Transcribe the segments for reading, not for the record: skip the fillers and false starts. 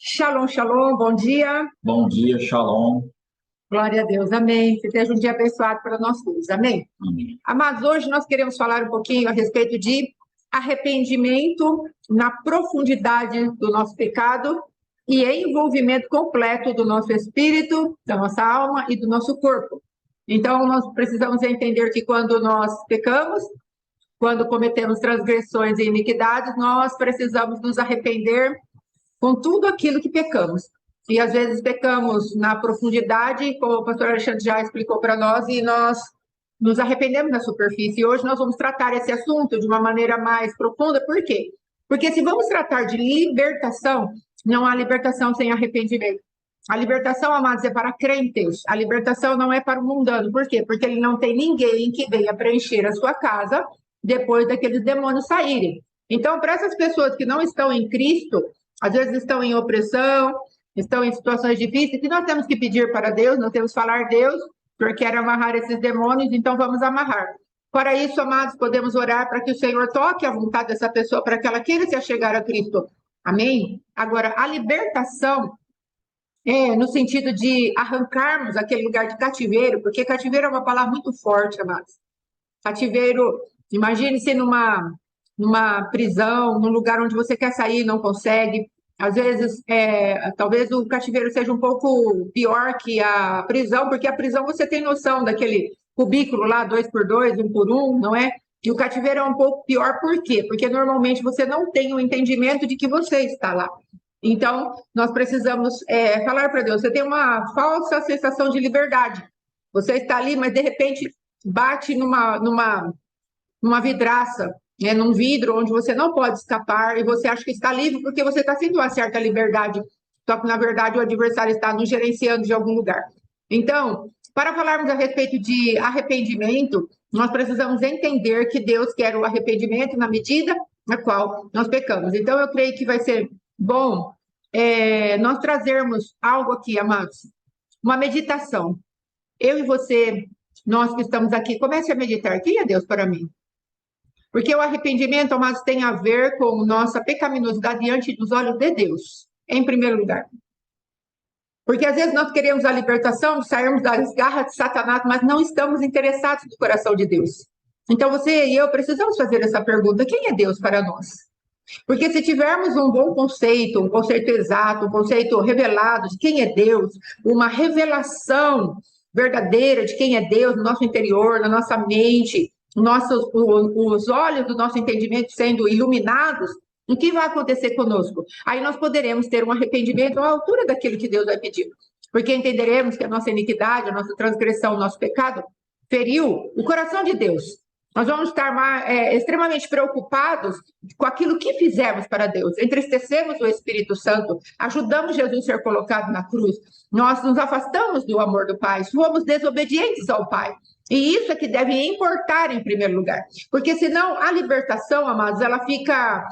Shalom, shalom, bom dia. Bom dia, Shalom. Glória a Deus, amém. Que seja um dia abençoado para nós todos, amém. Amém. Amados, hoje nós queremos falar um pouquinho a respeito de arrependimento na profundidade do nosso pecado e envolvimento completo do nosso espírito, da nossa alma e do nosso corpo. Então, nós precisamos entender que quando nós pecamos, quando cometemos transgressões e iniquidades, nós precisamos nos arrepender com tudo aquilo que pecamos. E às vezes pecamos na profundidade, como o pastor Alexandre já explicou para nós, e nós nos arrependemos na superfície. E hoje nós vamos tratar esse assunto de uma maneira mais profunda. Por quê? Porque se vamos tratar de libertação, não há libertação sem arrependimento. A libertação, amados, é para crentes. A libertação não é para o mundano. Por quê? Porque ele não tem ninguém que venha preencher a sua casa depois daqueles demônios saírem. Então, para essas pessoas que não estão em Cristo, às vezes estão em opressão, estão em situações difíceis, que nós temos que pedir para Deus, nós temos que falar, Deus, o Senhor quer amarrar esses demônios, então vamos amarrar. Para isso, amados, podemos orar para que o Senhor toque a vontade dessa pessoa, para que ela queira se achegar a Cristo. Amém? Agora, a libertação é no sentido de arrancarmos aquele lugar de cativeiro, porque cativeiro é uma palavra muito forte, amados. Cativeiro, imagine-se numa prisão, num lugar onde você quer sair e não consegue. Às vezes, talvez o cativeiro seja um pouco pior que a prisão, porque a prisão você tem noção daquele cubículo lá, 2x2, 1x1, não é? E o cativeiro é um pouco pior, por quê? Porque normalmente você não tem o entendimento de que você está lá. Então, nós precisamos falar para Deus, você tem uma falsa sensação de liberdade. Você está ali, mas de repente bate numa vidraça, né, num vidro onde você não pode escapar e você acha que está livre porque você está sentindo uma certa liberdade, só que na verdade o adversário está nos gerenciando de algum lugar. Então, para falarmos a respeito de arrependimento, nós precisamos entender que Deus quer o arrependimento na medida na qual nós pecamos. Então, eu creio que vai ser bom nós trazermos algo aqui, amados, uma meditação. Eu e você, nós que estamos aqui, comece a meditar. Quem é Deus para mim? Porque o arrependimento, amados, tem a ver com nossa pecaminosidade diante dos olhos de Deus, em primeiro lugar. Porque às vezes nós queremos a libertação, sairmos das garras de Satanás, mas não estamos interessados no coração de Deus. Então você e eu precisamos fazer essa pergunta: quem é Deus para nós? Porque se tivermos um bom conceito, um conceito exato, um conceito revelado de quem é Deus, uma revelação verdadeira de quem é Deus no nosso interior, na nossa mente, os olhos do nosso entendimento sendo iluminados, o que vai acontecer conosco? Aí nós poderemos ter um arrependimento à altura daquilo que Deus vai pedir. Porque entenderemos que a nossa iniquidade, a nossa transgressão, o nosso pecado feriu o coração de Deus. Nós vamos estar extremamente preocupados com aquilo que fizemos para Deus. Entristecemos o Espírito Santo, ajudamos Jesus a ser colocado na cruz. Nós nos afastamos do amor do Pai, fomos desobedientes ao Pai. E isso é que deve importar em primeiro lugar. Porque senão a libertação, amados, ela fica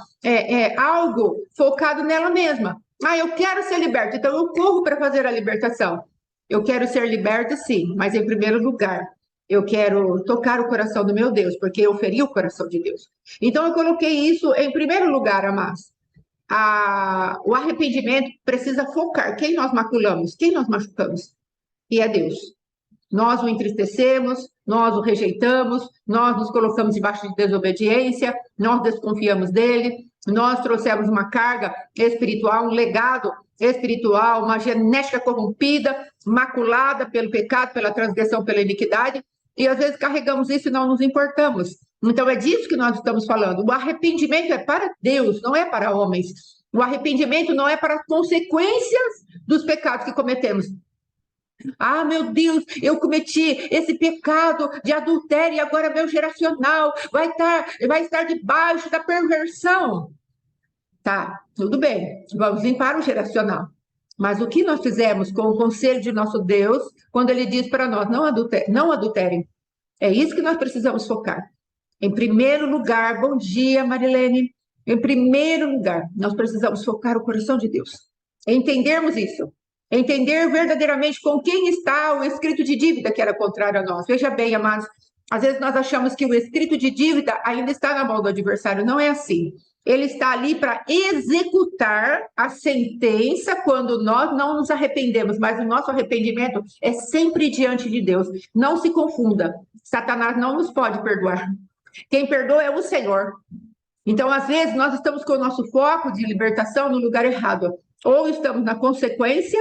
algo focado nela mesma. Ah, eu quero ser liberta, então eu corro para fazer a libertação. Eu quero ser liberta, sim, mas em primeiro lugar, eu quero tocar o coração do meu Deus, porque eu feri o coração de Deus. Então, eu coloquei isso em primeiro lugar, amados. O arrependimento precisa focar quem nós maculamos, quem nós machucamos. E é Deus. Nós o entristecemos, nós o rejeitamos, nós nos colocamos debaixo de desobediência, nós desconfiamos dele, nós trouxemos uma carga espiritual, um legado espiritual, uma genética corrompida, maculada pelo pecado, pela transgressão, pela iniquidade, e às vezes carregamos isso e não nos importamos. Então é disso que nós estamos falando. O arrependimento é para Deus, não é para homens. O arrependimento não é para as consequências dos pecados que cometemos. Ah, meu Deus, eu cometi esse pecado de adultério e agora meu geracional vai estar debaixo da perversão. Tá, tudo bem, vamos limpar o geracional. Mas o que nós fizemos com o conselho de nosso Deus, quando ele diz para nós, não adulterem. É isso que nós precisamos focar. Em primeiro lugar, bom dia, Marilene. Em primeiro lugar, nós precisamos focar o coração de Deus. Entendermos isso. Entender verdadeiramente com quem está o escrito de dívida que era contrário a nós. Veja bem, amados, às vezes nós achamos que o escrito de dívida ainda está na mão do adversário. Não é assim. Ele está ali para executar a sentença quando nós não nos arrependemos, mas o nosso arrependimento é sempre diante de Deus. Não se confunda, Satanás não nos pode perdoar. Quem perdoa é o Senhor. Então, às vezes, nós estamos com o nosso foco de libertação no lugar errado. Ou estamos na consequência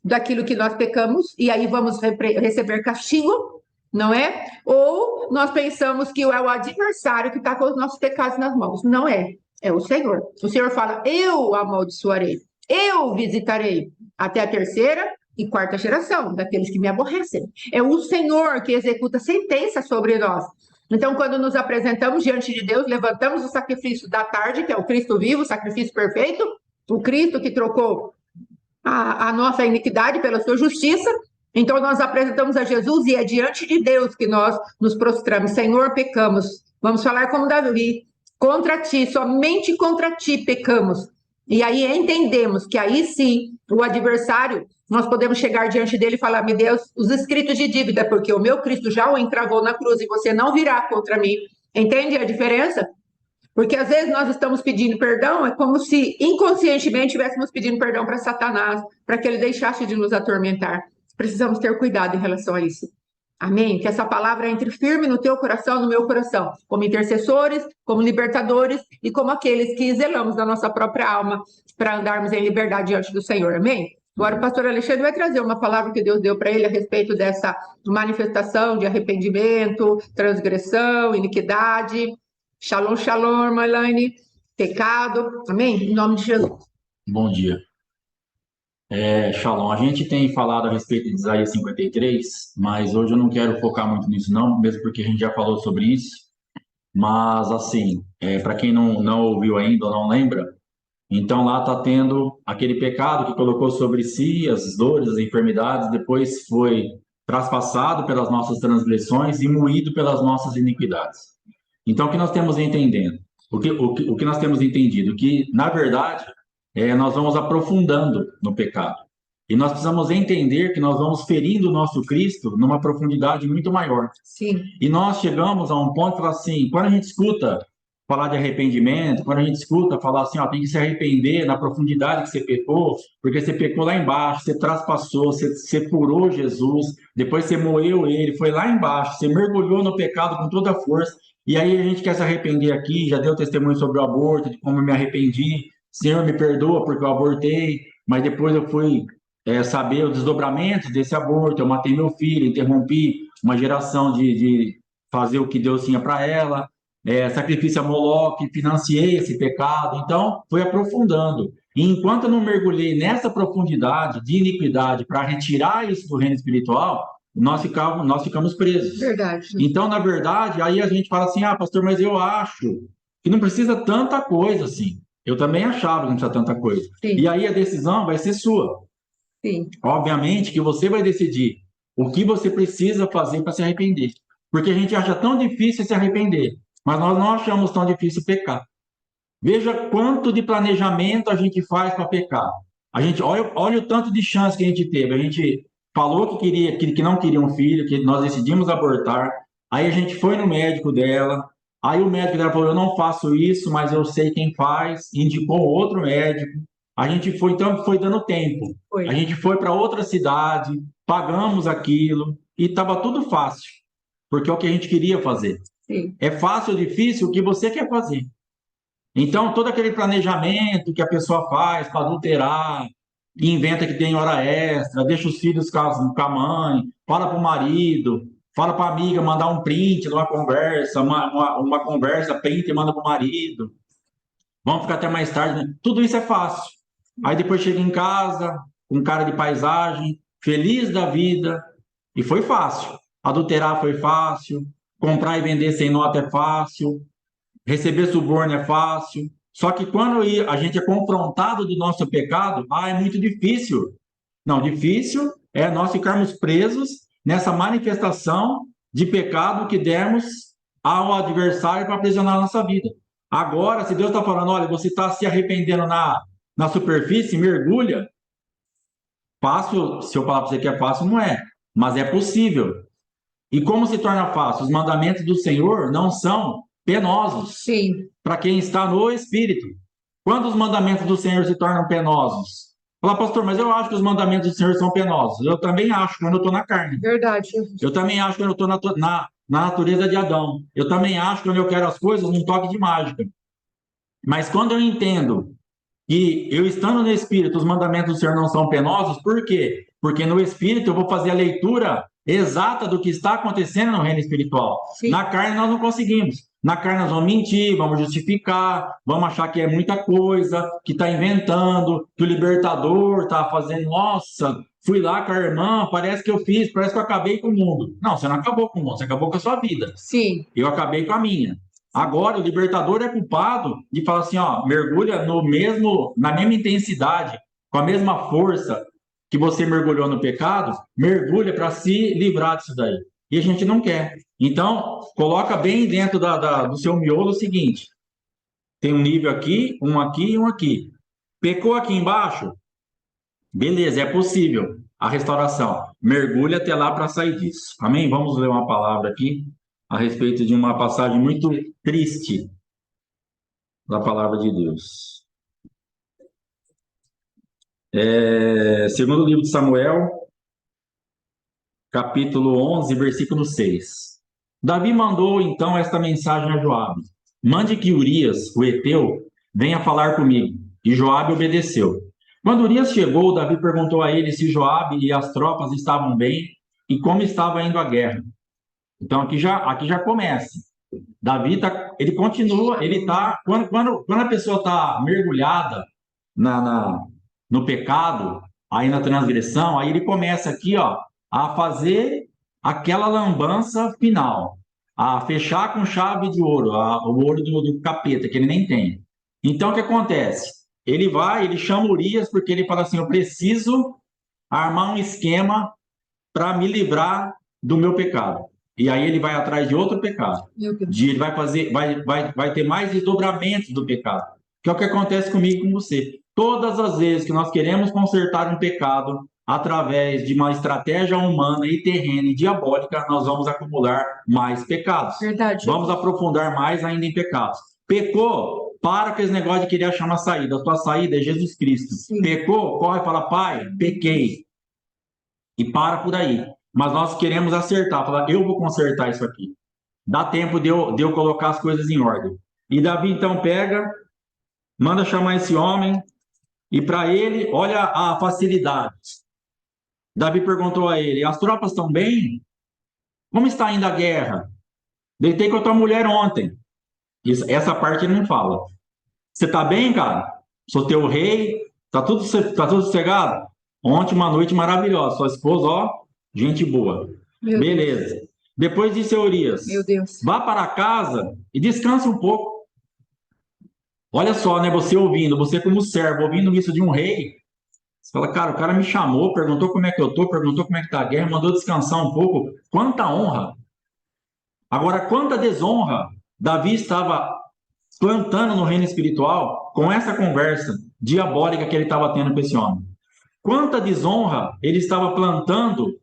daquilo que nós pecamos, e aí vamos receber castigo, não é? Ou nós pensamos que é o adversário que está com os nossos pecados nas mãos. Não é. É o Senhor. O Senhor fala: eu amaldiçoarei, eu visitarei até a terceira e quarta geração daqueles que me aborrecem. É o Senhor que executa sentença sobre nós. Então, quando nos apresentamos diante de Deus, levantamos o sacrifício da tarde, que é o Cristo vivo, o sacrifício perfeito, o Cristo que trocou a nossa iniquidade pela sua justiça. Então, nós apresentamos a Jesus e é diante de Deus que nós nos prostramos. Senhor, pecamos. Vamos falar como Davi. Contra ti, somente contra ti pecamos. E aí entendemos que aí sim, o adversário, nós podemos chegar diante dele e falar: meu Deus, os escritos de dívida, porque o meu Cristo já o encravou na cruz e você não virá contra mim. Entende a diferença? Porque às vezes nós estamos pedindo perdão, é como se inconscientemente estivéssemos pedindo perdão para Satanás, para que ele deixasse de nos atormentar. Precisamos ter cuidado em relação a isso. Amém? Que essa palavra entre firme no teu coração, no meu coração, como intercessores, como libertadores e como aqueles que zelamos da nossa própria alma para andarmos em liberdade diante do Senhor. Amém? Agora o pastor Alexandre vai trazer uma palavra que Deus deu para ele a respeito dessa manifestação de arrependimento, transgressão, iniquidade. Shalom, shalom, Elaine. Pecado. Amém? Em nome de Jesus. Bom dia. Shalom, a gente tem falado a respeito de Isaías 53, mas hoje eu não quero focar muito nisso não, mesmo porque a gente já falou sobre isso. Mas, assim, para quem não ouviu ainda ou não lembra, então lá está tendo aquele pecado que colocou sobre si as dores, as enfermidades, depois foi traspassado pelas nossas transgressões e moído pelas nossas iniquidades. Então, o que nós temos entendendo? O que nós temos entendido? Que, na verdade, nós vamos aprofundando no pecado. E nós precisamos entender que nós vamos ferindo o nosso Cristo numa profundidade muito maior. Sim. E nós chegamos a um ponto que fala assim, quando a gente escuta falar de arrependimento, quando a gente escuta falar assim, ó, tem que se arrepender na profundidade que você pecou, porque você pecou lá embaixo, você traspassou, você furou Jesus, depois você moeu ele, foi lá embaixo, você mergulhou no pecado com toda a força, e aí a gente quer se arrepender aqui, já deu testemunho sobre o aborto, de como eu me arrependi, Senhor, me perdoa porque eu abortei, mas depois eu fui saber os desdobramentos desse aborto, eu matei meu filho, interrompi uma geração de fazer o que Deus tinha para ela, sacrifício a Moloque, financiei esse pecado, então foi aprofundando. E enquanto eu não mergulhei nessa profundidade de iniquidade para retirar isso do reino espiritual, nós ficamos presos. Verdade. Então, na verdade, aí a gente fala assim, pastor, mas eu acho que não precisa tanta coisa assim. Eu também achava que não precisa tanta coisa. Sim. E aí a decisão vai ser sua. Sim. Obviamente que você vai decidir o que você precisa fazer para se arrepender. Porque a gente acha tão difícil se arrepender, mas nós não achamos tão difícil pecar. Veja quanto de planejamento a gente faz para pecar. A gente olha o tanto de chance que a gente teve. A gente falou que não queria um filho, que nós decidimos abortar. Aí a gente foi no médico dela. Aí o médico dela falou: eu não faço isso, mas eu sei quem faz. Indicou outro médico. A gente foi, então, foi dando tempo. Foi. A gente foi para outra cidade, pagamos aquilo e estava tudo fácil, porque é o que a gente queria fazer. Sim. É fácil ou difícil o que você quer fazer. Então, todo aquele planejamento que a pessoa faz para adulterar, inventa que tem hora extra, deixa os filhos com a mãe, fala para o marido, fala para a amiga mandar um print de uma conversa, uma conversa, print e manda para o marido. Vamos ficar até mais tarde. Né? Tudo isso é fácil. Aí depois chega em casa, com cara de paisagem, feliz da vida, e foi fácil. Adulterar foi fácil, comprar e vender sem nota é fácil, receber suborno é fácil. Só que quando a gente é confrontado do nosso pecado, é muito difícil. Não, difícil é nós ficarmos presos nessa manifestação de pecado que demos ao adversário para aprisionar a nossa vida. Agora, se Deus está falando, olha, você está se arrependendo na superfície, mergulha. Fácil, se eu falar para você que é fácil, não é. Mas é possível. E como se torna fácil? Os mandamentos do Senhor não são penosos Sim. para quem está no Espírito. Quando os mandamentos do Senhor se tornam penosos? Fala, pastor, mas eu acho que os mandamentos do Senhor são penosos. Eu também acho quando eu estou na carne. Verdade. Eu também acho quando eu estou na natureza de Adão. Eu também acho quando eu quero as coisas num toque de mágica. Mas quando eu entendo que eu estando no Espírito, os mandamentos do Senhor não são penosos, por quê? Porque no Espírito eu vou fazer a leitura exata do que está acontecendo no reino espiritual. Sim. Na carne nós não conseguimos. Na carne nós vamos mentir, vamos justificar, vamos achar que é muita coisa, que está inventando, que o libertador está fazendo, nossa, fui lá com a irmã, parece que eu fiz, parece que eu acabei com o mundo. Não, você não acabou com o mundo, você acabou com a sua vida. Sim. Eu acabei com a minha. Agora, o libertador é culpado de falar assim, ó, mergulha na mesma intensidade, com a mesma força que você mergulhou no pecado, mergulha para se livrar disso daí. E a gente não quer. Então, coloca bem dentro do seu miolo o seguinte, tem um nível aqui e um aqui. Pecou aqui embaixo? Beleza, é possível a restauração. Mergulha até lá para sair disso. Amém? Vamos ler uma palavra aqui a respeito de uma passagem muito triste da palavra de Deus. Segundo livro de Samuel, capítulo 11, versículo 6. Davi mandou então esta mensagem a Joabe: mande que Urias, o heteu, venha falar comigo. E Joabe obedeceu. Quando Urias chegou, Davi perguntou a ele se Joabe e as tropas estavam bem e como estava indo a guerra. Então aqui já começa. Davi ele continua, ele tá quando a pessoa está mergulhada no pecado, aí na transgressão, aí ele começa aqui, ó, a fazer aquela lambança final, a fechar com chave de ouro, o ouro do capeta que ele nem tem. Então o que acontece? Ele chama Urias porque ele fala assim: eu preciso armar um esquema para me livrar do meu pecado. E aí ele vai atrás de outro pecado. Ele vai ter mais desdobramentos do pecado. Que é o que acontece comigo e com você. Todas as vezes que nós queremos consertar um pecado através de uma estratégia humana e terrena e diabólica, nós vamos acumular mais pecados. Verdade. Vamos aprofundar mais ainda em pecados. Pecou, para com esse negócio de querer achar uma saída. A tua saída é Jesus Cristo. Sim. Pecou, corre e fala: pai, pequei. E para por aí. Mas nós queremos acertar, falar: eu vou consertar isso aqui. Dá tempo de eu colocar as coisas em ordem. E Davi então pega, manda chamar esse homem, e para ele, olha a facilidade. Davi perguntou a ele: as tropas estão bem? Como está indo a guerra? Deitei com a tua mulher ontem. Essa parte ele não fala. Você está bem, cara? Sou teu rei? Tá tudo sossegado? Ontem uma noite maravilhosa. Sua esposa, ó, gente boa. Beleza. Deus. Depois disse a Urias: meu Deus, vá para casa e descanse um pouco. Olha só, né? Você ouvindo, você como servo, ouvindo isso de um rei. Você fala: cara, o cara me chamou, perguntou como é que eu tô, perguntou como é que tá a guerra, mandou descansar um pouco. Quanta honra! Agora, quanta desonra Davi estava plantando no reino espiritual com essa conversa diabólica que ele estava tendo com esse homem. Quanta desonra ele estava plantando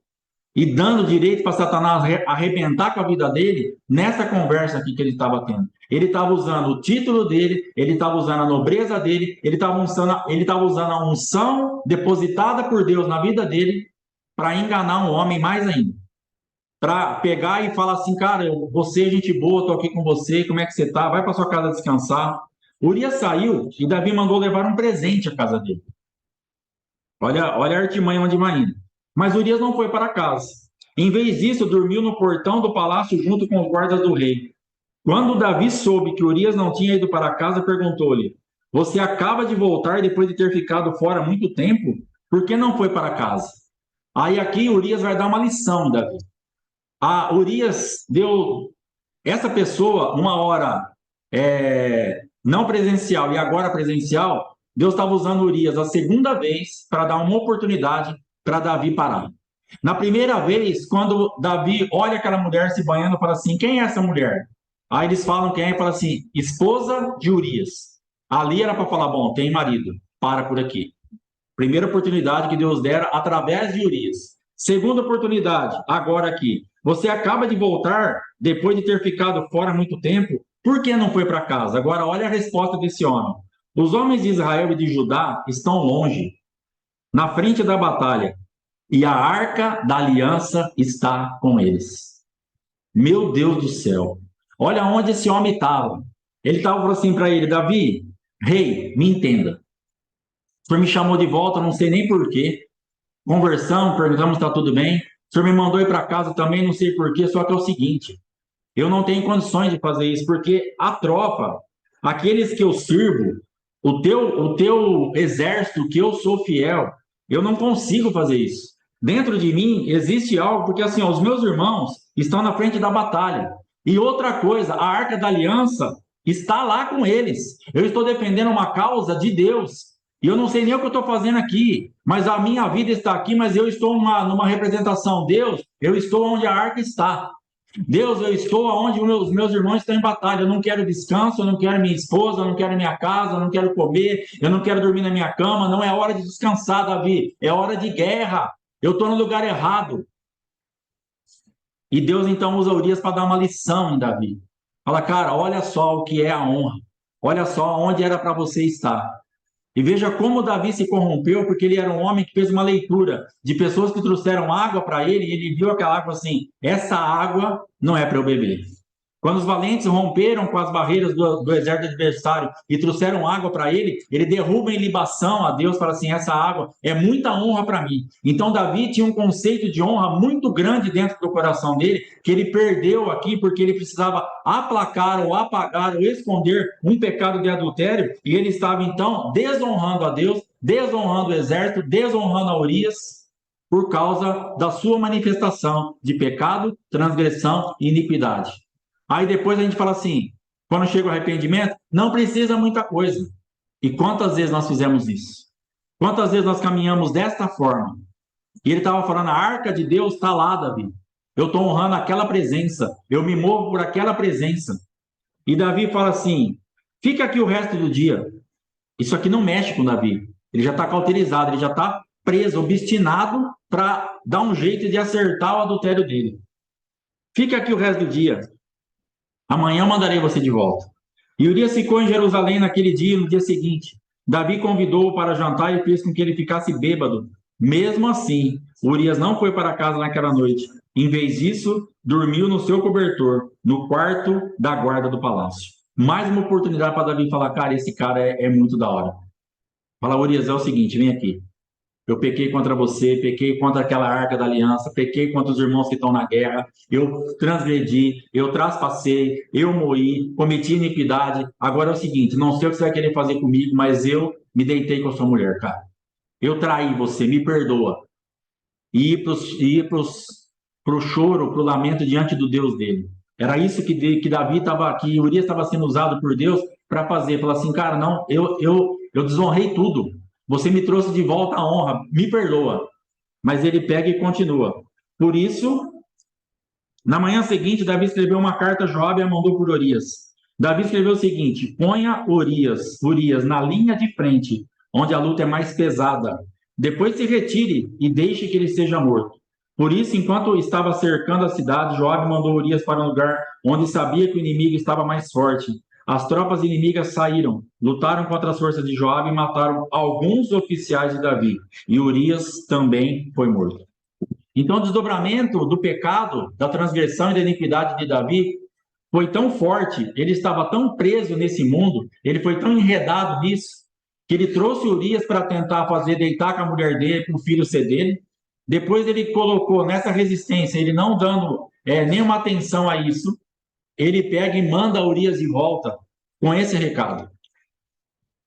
e dando direito para Satanás arrebentar com a vida dele nessa conversa aqui que ele estava tendo. Ele estava usando o título dele, ele estava usando a nobreza dele, ele estava usando a unção depositada por Deus na vida dele para enganar um homem mais ainda. Para pegar e falar assim: cara, você é gente boa, estou aqui com você, como é que você está? Vai para sua casa descansar. Urias saiu e Davi mandou levar um presente à casa dele. Olha a artimanha onde vai indo. Mas Urias não foi para casa. Em vez disso, dormiu no portão do palácio junto com os guardas do rei. Quando Davi soube que Urias não tinha ido para casa, perguntou-lhe: você acaba de voltar depois de ter ficado fora muito tempo? Por que não foi para casa? Aí aqui Urias vai dar uma lição em Davi. Urias deu essa pessoa uma hora não presencial e agora presencial. Deus estava usando Urias a segunda vez para dar uma oportunidade para Davi parar. Na primeira vez, quando Davi olha aquela mulher se banhando, fala assim: quem é essa mulher? Aí eles falam quem é, e fala assim: esposa de Urias. Ali era para falar: bom, tem marido, para por aqui. Primeira oportunidade que Deus dera através de Urias. Segunda oportunidade, agora aqui. Você acaba de voltar, depois de ter ficado fora muito tempo, Por que não foi para casa? Agora, olha a resposta desse homem. Os homens de Israel e de Judá estão longe, na frente da batalha, e a arca da aliança está com eles. Meu Deus do céu. Olha onde esse homem estava. Ele estava falando assim para ele: Davi, rei, me entenda. O senhor me chamou de volta, não sei nem por quê. Conversamos, perguntamos se está tudo bem. O senhor me mandou ir para casa também, não sei por quê. Só que é o seguinte: eu não tenho condições de fazer isso, porque a tropa, aqueles que eu sirvo, o teu exército, que eu sou fiel, eu não consigo fazer isso. Dentro de mim existe algo, porque assim, ó, os meus irmãos estão na frente da batalha. E outra coisa, a Arca da Aliança está lá com eles. Eu estou defendendo uma causa de Deus. E eu não sei nem o que eu estou fazendo aqui, mas a minha vida está aqui, mas eu estou numa representação. Deus, eu estou onde a arca está. Deus, eu estou onde os meus irmãos estão em batalha. Eu não quero descanso, eu não quero minha esposa, eu não quero minha casa, eu não quero comer, eu não quero dormir na minha cama. Não é hora de descansar, Davi. É hora de guerra. Eu estou no lugar errado. E Deus então usa Urias para dar uma lição em Davi. Fala, cara, olha só o que é a honra. Olha só onde era para você estar. E veja como Davi se corrompeu, porque ele era um homem que fez uma leitura de pessoas que trouxeram água para ele, e ele viu aquela água assim: essa água não é para eu beber. Quando os valentes romperam com as barreiras do exército adversário e trouxeram água para ele, ele derruba em libação a Deus, fala assim: essa água é muita honra para mim. Então Davi tinha um conceito de honra muito grande dentro do coração dele, que ele perdeu aqui porque ele precisava aplacar ou apagar ou esconder um pecado de adultério, e ele estava então desonrando a Deus, desonrando o exército, desonrando a Urias, por causa da sua manifestação de pecado, transgressão e iniquidade. Aí depois a gente fala assim, quando chega o arrependimento, não precisa muita coisa. E quantas vezes nós fizemos isso? Quantas vezes nós caminhamos desta forma? E ele estava falando, a arca de Deus está lá, Davi. Eu estou honrando aquela presença. Eu me movo por aquela presença. E Davi fala assim, fica aqui o resto do dia. Isso aqui não mexe com Davi. Ele já está cauterizado, ele já está preso, obstinado para dar um jeito de acertar o adultério dele. Fica aqui o resto do dia. Amanhã eu mandarei você de volta. E Urias ficou em Jerusalém naquele dia e no dia seguinte. Davi convidou-o para jantar e fez com que ele ficasse bêbado. Mesmo assim, Urias não foi para casa naquela noite. Em vez disso, dormiu no seu cobertor, no quarto da guarda do palácio. Mais uma oportunidade para Davi falar, cara, esse cara é muito da hora. Fala, Urias, é o seguinte, vem aqui. Eu pequei contra você, pequei contra aquela arca da aliança, pequei contra os irmãos que estão na guerra, eu transgredi, eu traspassei, eu moí, cometi iniquidade. Agora é o seguinte, não sei o que você vai querer fazer comigo, mas eu me deitei com a sua mulher, cara. Eu traí você, me perdoa. E ir pro choro, pro lamento diante do Deus dele. Era isso que Davi estava, que Urias estava sendo usado por Deus para fazer. Falar assim, cara, não, eu desonrei tudo. Você me trouxe de volta a honra, me perdoa. Mas ele pega e continua. Por isso, na manhã seguinte, Davi escreveu uma carta a Joabe e a mandou por Urias. Davi escreveu o seguinte: ponha Urias na linha de frente, onde a luta é mais pesada. Depois se retire e deixe que ele seja morto. Por isso, enquanto estava cercando a cidade, Joabe mandou Urias para um lugar onde sabia que o inimigo estava mais forte. As tropas inimigas saíram, lutaram contra as forças de Joabe e mataram alguns oficiais de Davi. E Urias também foi morto. Então, o desdobramento do pecado, da transgressão e da iniquidade de Davi foi tão forte, ele estava tão preso nesse mundo, ele foi tão enredado nisso, que ele trouxe Urias para tentar fazer deitar com a mulher dele, para o filho ser dele. Depois ele colocou nessa resistência, ele não dando nenhuma atenção a isso, ele pega e manda Urias de volta com esse recado.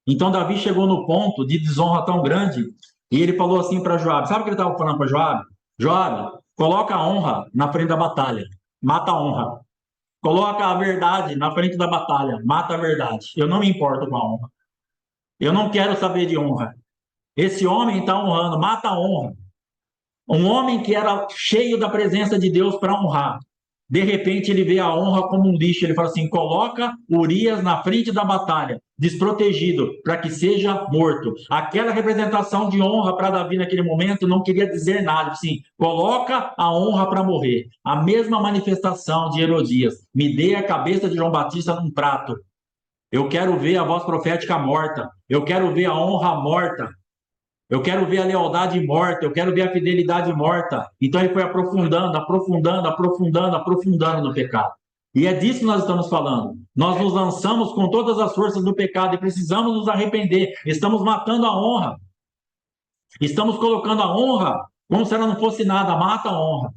Então Davi chegou no ponto de desonra tão grande, e ele falou assim para Joabe, sabe o que ele estava falando para Joabe? Joabe, coloca a honra na frente da batalha, mata a honra. Coloca a verdade na frente da batalha, mata a verdade. Eu não me importo com a honra. Eu não quero saber de honra. Esse homem está honrando, mata a honra. Um homem que era cheio da presença de Deus para honrar. De repente ele vê a honra como um lixo. Ele fala assim: coloca Urias na frente da batalha, desprotegido, para que seja morto. Aquela representação de honra para Davi naquele momento não queria dizer nada. Assim, coloca a honra para morrer. A mesma manifestação de Herodias: me dê a cabeça de João Batista num prato. Eu quero ver a voz profética morta. Eu quero ver a honra morta. Eu quero ver a lealdade morta, eu quero ver a fidelidade morta. Então ele foi aprofundando, aprofundando, aprofundando, aprofundando no pecado. E é disso que nós estamos falando. Nós nos lançamos com todas as forças do pecado e precisamos nos arrepender. Estamos matando a honra. Estamos colocando a honra como se ela não fosse nada, mata a honra.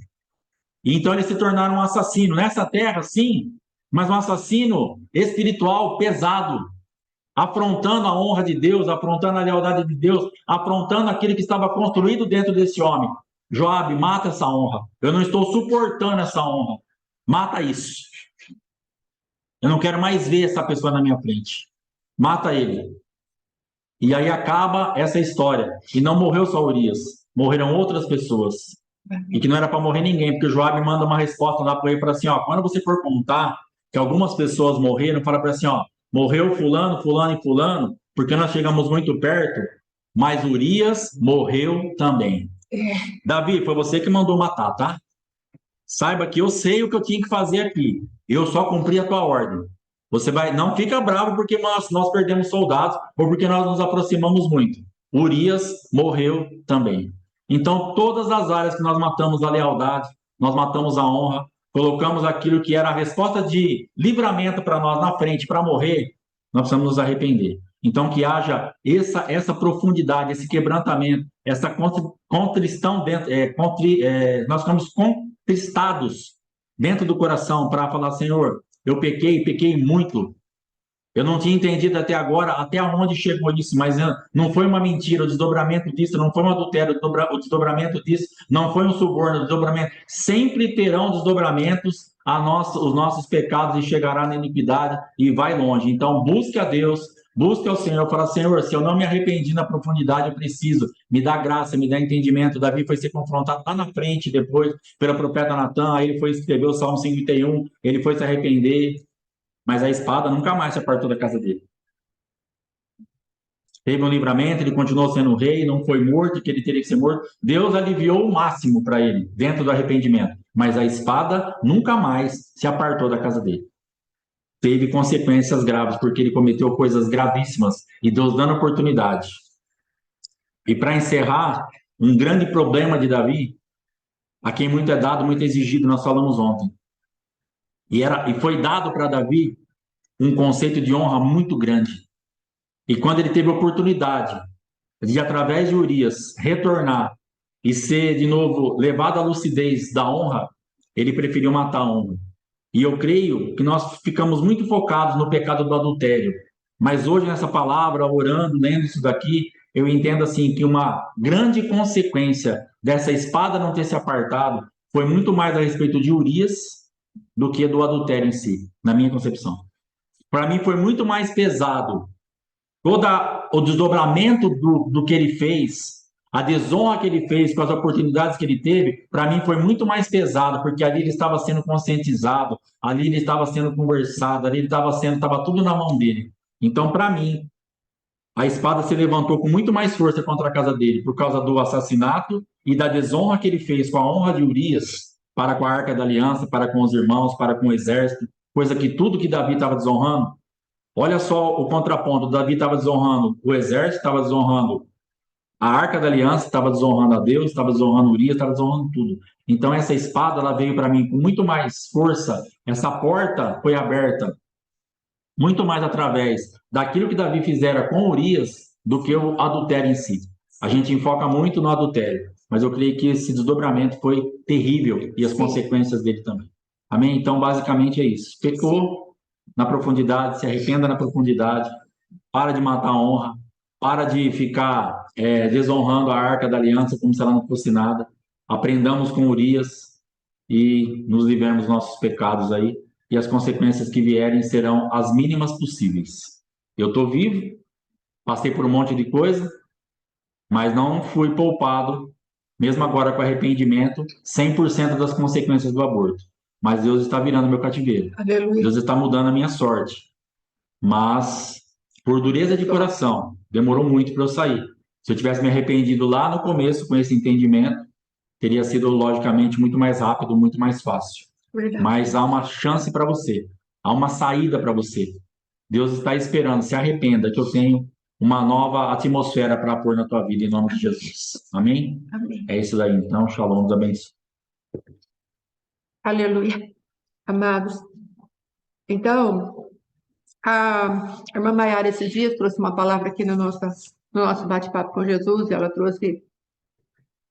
E então eles se tornaram um assassino. Nessa terra, sim, mas um assassino espiritual pesado, afrontando a honra de Deus, afrontando a lealdade de Deus, afrontando aquilo que estava construído dentro desse homem. Joabe, mata essa honra. Eu não estou suportando essa honra. Mata isso. Eu não quero mais ver essa pessoa na minha frente. Mata ele. E aí acaba essa história. E não morreu só Urias. Morreram outras pessoas. E que não era para morrer ninguém, porque o Joabe manda uma resposta lá para ele, para assim, ó, quando você for contar que algumas pessoas morreram, fala para assim, ó, morreu fulano, fulano e fulano, porque nós chegamos muito perto, mas Urias morreu também. Davi, foi você que mandou matar, tá? Saiba que eu sei o que eu tinha que fazer aqui. Eu só cumpri a tua ordem. Você vai, não fica bravo porque nós perdemos soldados ou porque nós nos aproximamos muito. Urias morreu também. Então, todas as áreas que nós matamos a lealdade, nós matamos a honra, colocamos aquilo que era a resposta de livramento para nós na frente, para morrer, nós precisamos nos arrepender. Então, que haja essa profundidade, esse quebrantamento, essa contrição dentro, nós ficamos contristados dentro do coração para falar, Senhor, eu pequei muito. Eu não tinha entendido até agora até onde chegou isso, mas não foi uma mentira, o desdobramento disso, não foi um adultério, o desdobramento disso, não foi um suborno, o desdobramento. Sempre terão desdobramentos os nossos pecados e chegará na iniquidade e vai longe. Então, busque a Deus, busque ao Senhor, fala, Senhor, se eu não me arrependi na profundidade, eu preciso, me dá graça, me dá entendimento. Davi foi ser confrontado lá na frente, depois, pelo profeta Natan, aí ele foi escrever o Salmo 51, ele foi se arrepender, mas a espada nunca mais se apartou da casa dele. Teve um livramento, ele continuou sendo rei, não foi morto, que ele teria que ser morto. Deus aliviou o máximo para ele, dentro do arrependimento. Mas a espada nunca mais se apartou da casa dele. Teve consequências graves, porque ele cometeu coisas gravíssimas e Deus dando oportunidade. E para encerrar, um grande problema de Davi, a quem muito é dado, muito é exigido, nós falamos ontem. E foi dado para Davi um conceito de honra muito grande. E quando ele teve a oportunidade de, através de Urias, retornar e ser de novo levado à lucidez da honra, ele preferiu matar a honra. E eu creio que nós ficamos muito focados no pecado do adultério. Mas hoje, nessa palavra, orando, lendo isso daqui, eu entendo assim que uma grande consequência dessa espada não ter se apartado foi muito mais a respeito de Urias do que do adultério em si, na minha concepção. Para mim foi muito mais pesado todo o desdobramento do que ele fez, a desonra que ele fez com as oportunidades que ele teve, para mim foi muito mais pesado, porque ali ele estava sendo conscientizado, ali ele estava sendo conversado, ali ele estava tudo na mão dele. Então, para mim, a espada se levantou com muito mais força contra a casa dele, por causa do assassinato e da desonra que ele fez com a honra de Urias, para com a Arca da Aliança, para com os irmãos, para com o exército, coisa que tudo que Davi estava desonrando. Olha só o contraponto, Davi estava desonrando o exército, estava desonrando a Arca da Aliança, estava desonrando a Deus, estava desonrando Urias, estava desonrando tudo. Então essa espada, ela veio para mim com muito mais força, essa porta foi aberta muito mais através daquilo que Davi fizera com Urias do que o adultério em si. A gente enfoca muito no adultério, mas eu creio que esse desdobramento foi terrível e as consequências dele também. Amém? Então, basicamente é isso. Pecou na profundidade, se arrependa na profundidade, para de matar a honra, para de ficar desonrando a Arca da Aliança como se ela não fosse nada. Aprendamos com Urias e nos livremos dos nossos pecados aí, e as consequências que vierem serão as mínimas possíveis. Eu estou vivo, passei por um monte de coisa, mas não fui poupado, mesmo agora com arrependimento, 100% das consequências do aborto. mas Deus está virando meu cativeiro. Aleluia. Deus está mudando a minha sorte. Mas, por dureza de coração, demorou muito para eu sair. Se eu tivesse me arrependido lá no começo com esse entendimento, teria sido, logicamente, muito mais rápido, muito mais fácil. Verdade. Mas há uma chance para você, há uma saída para você. Deus está esperando, se arrependa, que eu tenho uma nova atmosfera para pôr na tua vida, em nome de Jesus. Amém? Amém. É isso daí, então. Shalom, Deus abençoe. Aleluia. Amados. Então, a irmã Maiara, esses dias, trouxe uma palavra aqui no nosso bate-papo com Jesus, e ela trouxe,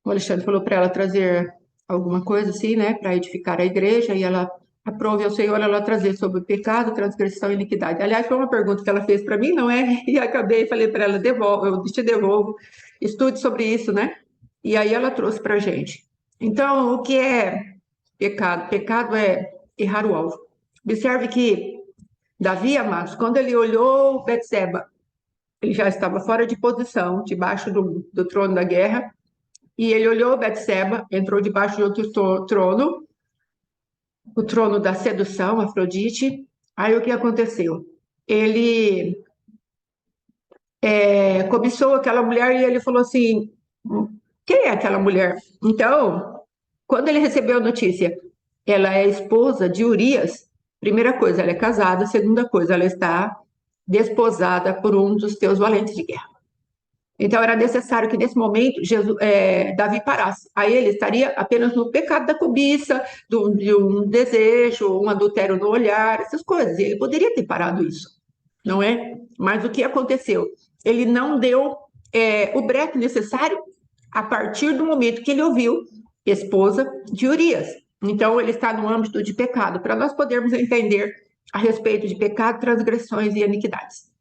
o Alexandre falou para ela trazer alguma coisa assim, né, para edificar a igreja, e ela aprove ao Senhor ela trazer sobre o pecado, transgressão e iniquidade. Aliás, foi uma pergunta que ela fez para mim, não é? E acabei, falei para ela, devolvo, eu te devolvo, estude sobre isso, né? E aí ela trouxe para a gente. Então, o que é pecado? Pecado é errar o alvo. Observe que Davi, amados, quando ele olhou Betseba, ele já estava fora de posição, debaixo do trono da guerra, e ele olhou Betseba, entrou debaixo de outro trono, o trono da sedução, Afrodite. Aí o que aconteceu? Ele cobiçou aquela mulher e ele falou assim: quem é aquela mulher? Então, quando ele recebeu a notícia, ela é esposa de Urias, primeira coisa, ela é casada, segunda coisa, ela está desposada por um dos teus valentes de guerra. Então, era necessário que, nesse momento, Davi parasse. Aí ele estaria apenas no pecado da cobiça, de um desejo, um adultério no olhar, essas coisas. E ele poderia ter parado isso, não é? Mas o que aconteceu? Ele não deu o breque necessário a partir do momento que ele ouviu esposa de Urias. Então, ele está no âmbito de pecado, para nós podermos entender a respeito de pecado, transgressões e iniquidades.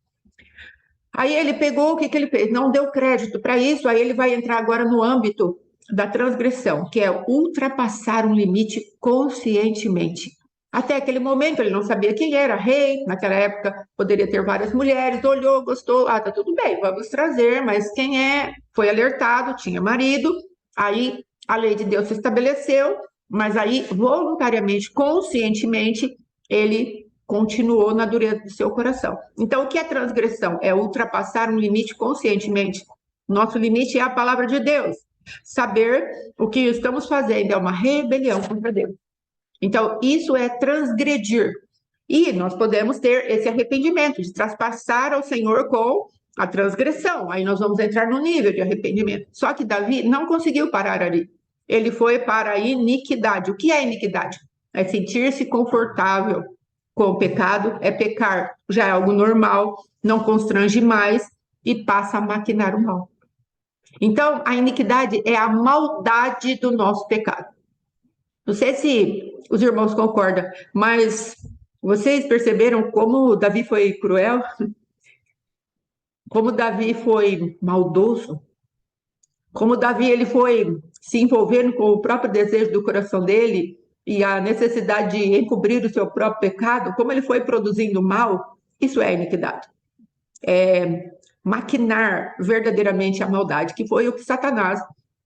Aí ele pegou, o que ele fez? Não deu crédito para isso, aí ele vai entrar agora no âmbito da transgressão, que é ultrapassar um limite conscientemente. Até aquele momento ele não sabia quem era rei, naquela época poderia ter várias mulheres, olhou, gostou, tá tudo bem, vamos trazer, mas quem foi alertado, tinha marido, aí a lei de Deus se estabeleceu, mas aí voluntariamente, conscientemente, ele continuou na dureza do seu coração. Então, o que é transgressão? É ultrapassar um limite conscientemente. Nosso limite é a palavra de Deus. Saber o que estamos fazendo é uma rebelião contra Deus. Então, isso é transgredir. E nós podemos ter esse arrependimento, de traspassar ao Senhor com a transgressão. Aí nós vamos entrar no nível de arrependimento. Só que Davi não conseguiu parar ali. Ele foi para a iniquidade. O que é iniquidade? É sentir-se confortável com o pecado, é pecar, já é algo normal, não constrange mais e passa a maquinar o mal. Então, a iniquidade é a maldade do nosso pecado. Não sei se os irmãos concordam, mas vocês perceberam como Davi foi cruel? Como Davi foi maldoso? Como Davi ele foi se envolvendo com o próprio desejo do coração dele e a necessidade de encobrir o seu próprio pecado, como ele foi produzindo mal, isso é iniquidade. É maquinar verdadeiramente a maldade, que foi o que Satanás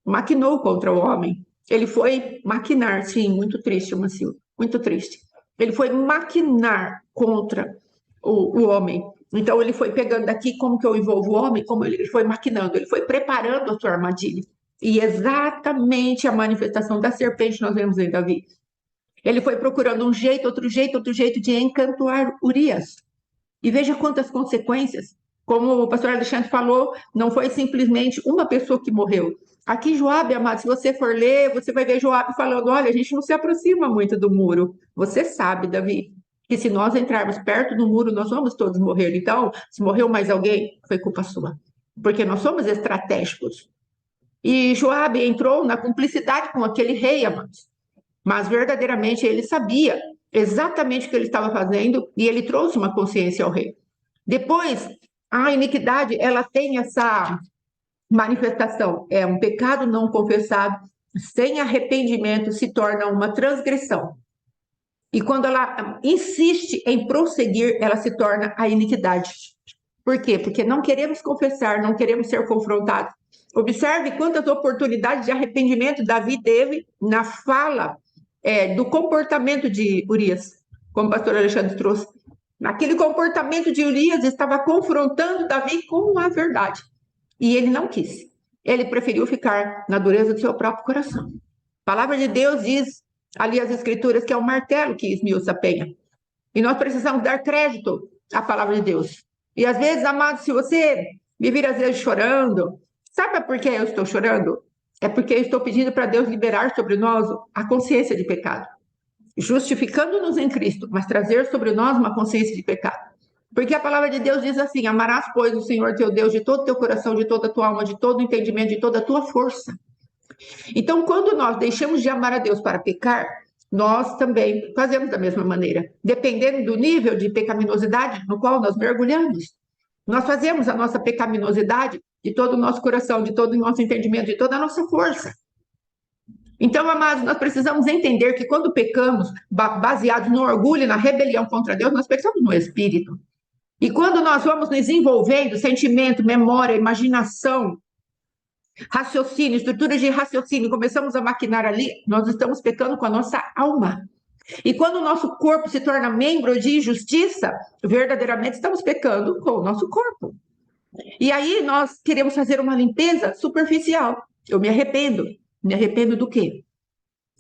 maquinou contra o homem. Ele foi maquinar, sim, muito triste, Marcelo, muito triste. Ele foi maquinar contra o homem. Então, ele foi pegando daqui como que eu envolvo o homem, como ele foi maquinando, ele foi preparando a sua armadilha. E exatamente a manifestação da serpente nós vemos em Davi. Ele foi procurando um jeito, outro jeito de encantar Urias. E veja quantas consequências. Como o pastor Alexandre falou, não foi simplesmente uma pessoa que morreu. Aqui, Joabe, amado, se você for ler, você vai ver Joabe falando, olha, a gente não se aproxima muito do muro. Você sabe, Davi, que se nós entrarmos perto do muro, nós vamos todos morrer. Então, se morreu mais alguém, foi culpa sua. Porque nós somos estratégicos. E Joabe entrou na cumplicidade com aquele rei, amados. Mas verdadeiramente ele sabia exatamente o que ele estava fazendo e ele trouxe uma consciência ao rei. Depois, a iniquidade, ela tem essa manifestação, é um pecado não confessado, sem arrependimento se torna uma transgressão. E quando ela insiste em prosseguir, ela se torna a iniquidade. Por quê? Porque não queremos confessar, não queremos ser confrontados. Observe quantas oportunidades de arrependimento Davi teve na fala do comportamento de Urias, como o pastor Alexandre trouxe. Aquele comportamento de Urias estava confrontando Davi com a verdade. E ele não quis. Ele preferiu ficar na dureza do seu próprio coração. A palavra de Deus diz, ali as escrituras, que é o martelo que esmiuça a penha. E nós precisamos dar crédito à palavra de Deus. E às vezes, amados, se você me vir às vezes chorando, sabe por que eu estou chorando? É porque eu estou pedindo para Deus liberar sobre nós a consciência de pecado. Justificando-nos em Cristo, mas trazer sobre nós uma consciência de pecado. Porque a palavra de Deus diz assim: amarás, pois, o Senhor teu Deus de todo o teu coração, de toda a tua alma, de todo o entendimento, de toda a tua força. Então, quando nós deixamos de amar a Deus para pecar, nós também fazemos da mesma maneira. Dependendo do nível de pecaminosidade no qual nós mergulhamos, nós fazemos a nossa pecaminosidade de todo o nosso coração, de todo o nosso entendimento, de toda a nossa força. Então, amados, nós precisamos entender que quando pecamos, baseados no orgulho e na rebelião contra Deus, nós pecamos no Espírito. E quando nós vamos nos envolvendo, sentimento, memória, imaginação, raciocínio, estruturas de raciocínio, começamos a maquinar ali, nós estamos pecando com a nossa alma. E quando o nosso corpo se torna membro de injustiça, verdadeiramente estamos pecando com o nosso corpo. E aí nós queremos fazer uma limpeza superficial. Eu me arrependo. Me arrependo do quê?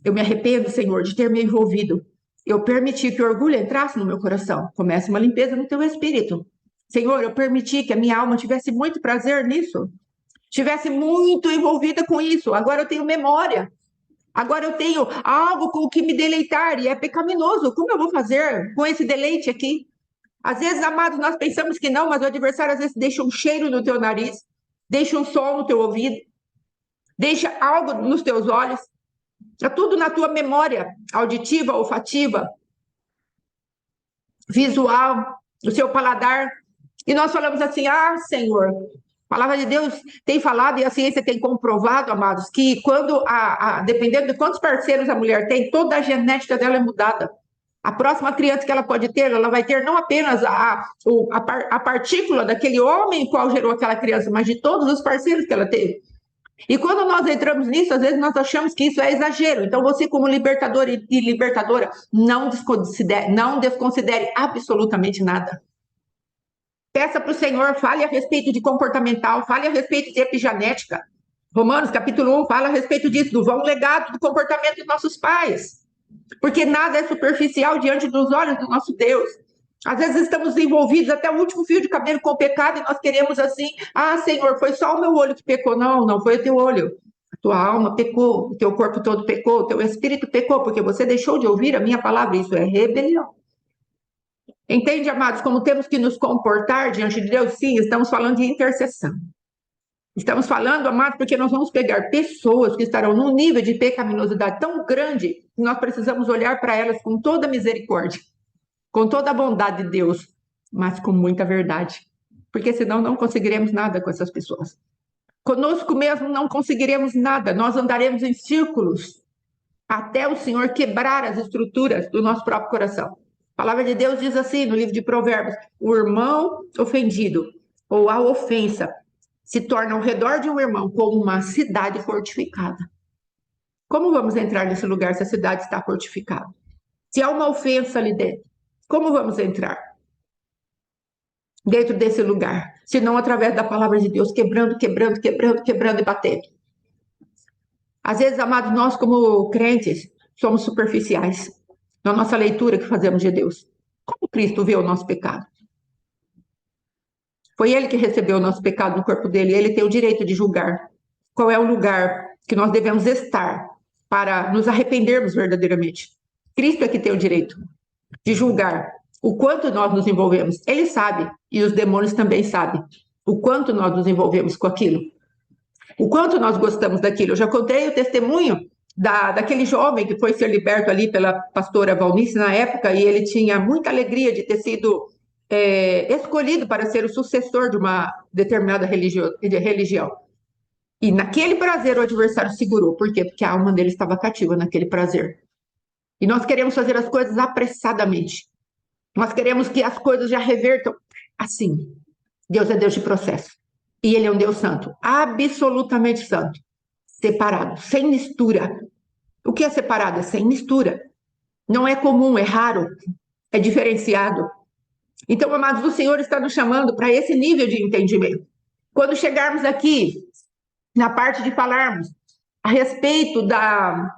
Eu me arrependo, Senhor, de ter me envolvido. Eu permiti que o orgulho entrasse no meu coração. Começa uma limpeza no teu espírito. Senhor, eu permiti que a minha alma tivesse muito prazer nisso. Tivesse muito envolvida com isso. Agora eu tenho memória. Agora eu tenho algo com o que me deleitar. E é pecaminoso. Como eu vou fazer com esse deleite aqui? Às vezes, amados, nós pensamos que não, mas o adversário às vezes deixa um cheiro no teu nariz. Deixa um som no teu ouvido. Deixa algo nos teus olhos. É tudo na tua memória auditiva, olfativa, visual, no seu paladar. E nós falamos assim: ah, Senhor, a palavra de Deus tem falado e a ciência tem comprovado, amados, que quando, dependendo de quantos parceiros a mulher tem, toda a genética dela é mudada. A próxima criança que ela pode ter, ela vai ter não apenas a partícula daquele homem qual gerou aquela criança, mas de todos os parceiros que ela teve. E quando nós entramos nisso, às vezes nós achamos que isso é exagero. Então você, como libertador e libertadora, não desconsidere absolutamente nada. Peça para o Senhor, fale a respeito de comportamental, fale a respeito de epigenética. Romanos capítulo 1 fala a respeito disso, do vão legado do comportamento dos nossos pais. Porque nada é superficial diante dos olhos do nosso Deus. Às vezes estamos envolvidos até o último fio de cabelo com o pecado e nós queremos assim: ah, Senhor, foi só o meu olho que pecou. Não, não foi o teu olho. A tua alma pecou, o teu corpo todo pecou, o teu espírito pecou, porque você deixou de ouvir a minha palavra. Isso é rebelião. Entende, amados, como temos que nos comportar diante de Deus? Sim, estamos falando de intercessão. Estamos falando, amados, porque nós vamos pegar pessoas que estarão num nível de pecaminosidade tão grande que nós precisamos olhar para elas com toda a misericórdia, com toda a bondade de Deus, mas com muita verdade. Porque senão não conseguiremos nada com essas pessoas. Conosco mesmo não conseguiremos nada, nós andaremos em círculos até o Senhor quebrar as estruturas do nosso próprio coração. A palavra de Deus diz assim no livro de Provérbios: o irmão ofendido ou a ofensa se torna ao redor de um irmão como uma cidade fortificada. Como vamos entrar nesse lugar se a cidade está fortificada? Se há uma ofensa ali dentro, como vamos entrar dentro desse lugar? Se não através da palavra de Deus, quebrando e batendo. Às vezes, amados, nós como crentes somos superficiais na nossa leitura que fazemos de Deus. Como Cristo vê o nosso pecado? Foi Ele que recebeu o nosso pecado no corpo dele, e Ele tem o direito de julgar qual é o lugar que nós devemos estar para nos arrependermos verdadeiramente. Cristo é que tem o direito de julgar o quanto nós nos envolvemos. Ele sabe, e os demônios também sabem, o quanto nós nos envolvemos com aquilo. O quanto nós gostamos daquilo. Eu já contei o testemunho daquele jovem que foi ser liberto ali pela pastora Valnice na época, e ele tinha muita alegria de ter sido escolhido para ser o sucessor de uma determinada religião. E naquele prazer o adversário segurou. Por quê? Porque a alma dele estava cativa naquele prazer. E nós queremos fazer as coisas apressadamente. Nós queremos que as coisas já revertam assim. Deus é Deus de processo. E Ele é um Deus santo, absolutamente santo, separado, sem mistura. O que é separado? É sem mistura. Não é comum, é raro, é diferenciado. Então, amados, o Senhor está nos chamando para esse nível de entendimento. Quando chegarmos aqui, na parte de falarmos a respeito da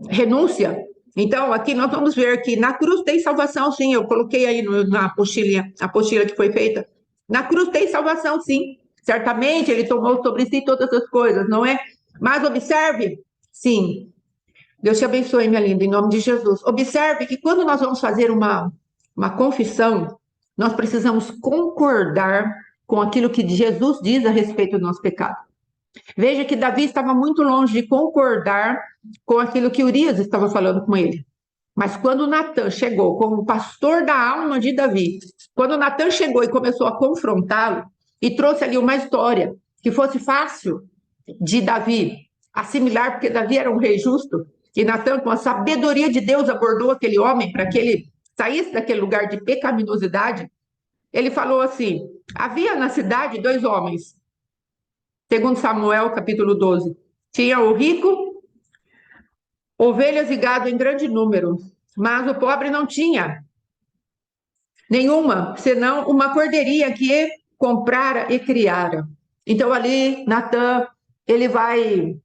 renúncia, então, aqui nós vamos ver que na cruz tem salvação, sim. Eu coloquei aí na apostila que foi feita. Na cruz tem salvação, sim. Certamente ele tomou sobre si todas as coisas, não é? Mas observe, sim. Deus te abençoe, minha linda, em nome de Jesus. Observe que quando nós vamos fazer uma confissão, nós precisamos concordar com aquilo que Jesus diz a respeito do nosso pecado. Veja que Davi estava muito longe de concordar com aquilo que Urias estava falando com ele. Mas quando Natan chegou como pastor da alma de Davi, quando Natan chegou e começou a confrontá-lo, e trouxe ali uma história que fosse fácil de Davi assimilar, porque Davi era um rei justo, e Natan, com a sabedoria de Deus, abordou aquele homem para que ele saísse daquele lugar de pecaminosidade. Ele falou assim: havia na cidade 2 homens, segundo Samuel, capítulo 12. Tinha o rico, ovelhas e gado em grande número, mas o pobre não tinha nenhuma, senão uma cordeirinha que comprara e criara. Então ali, Natan, ele vai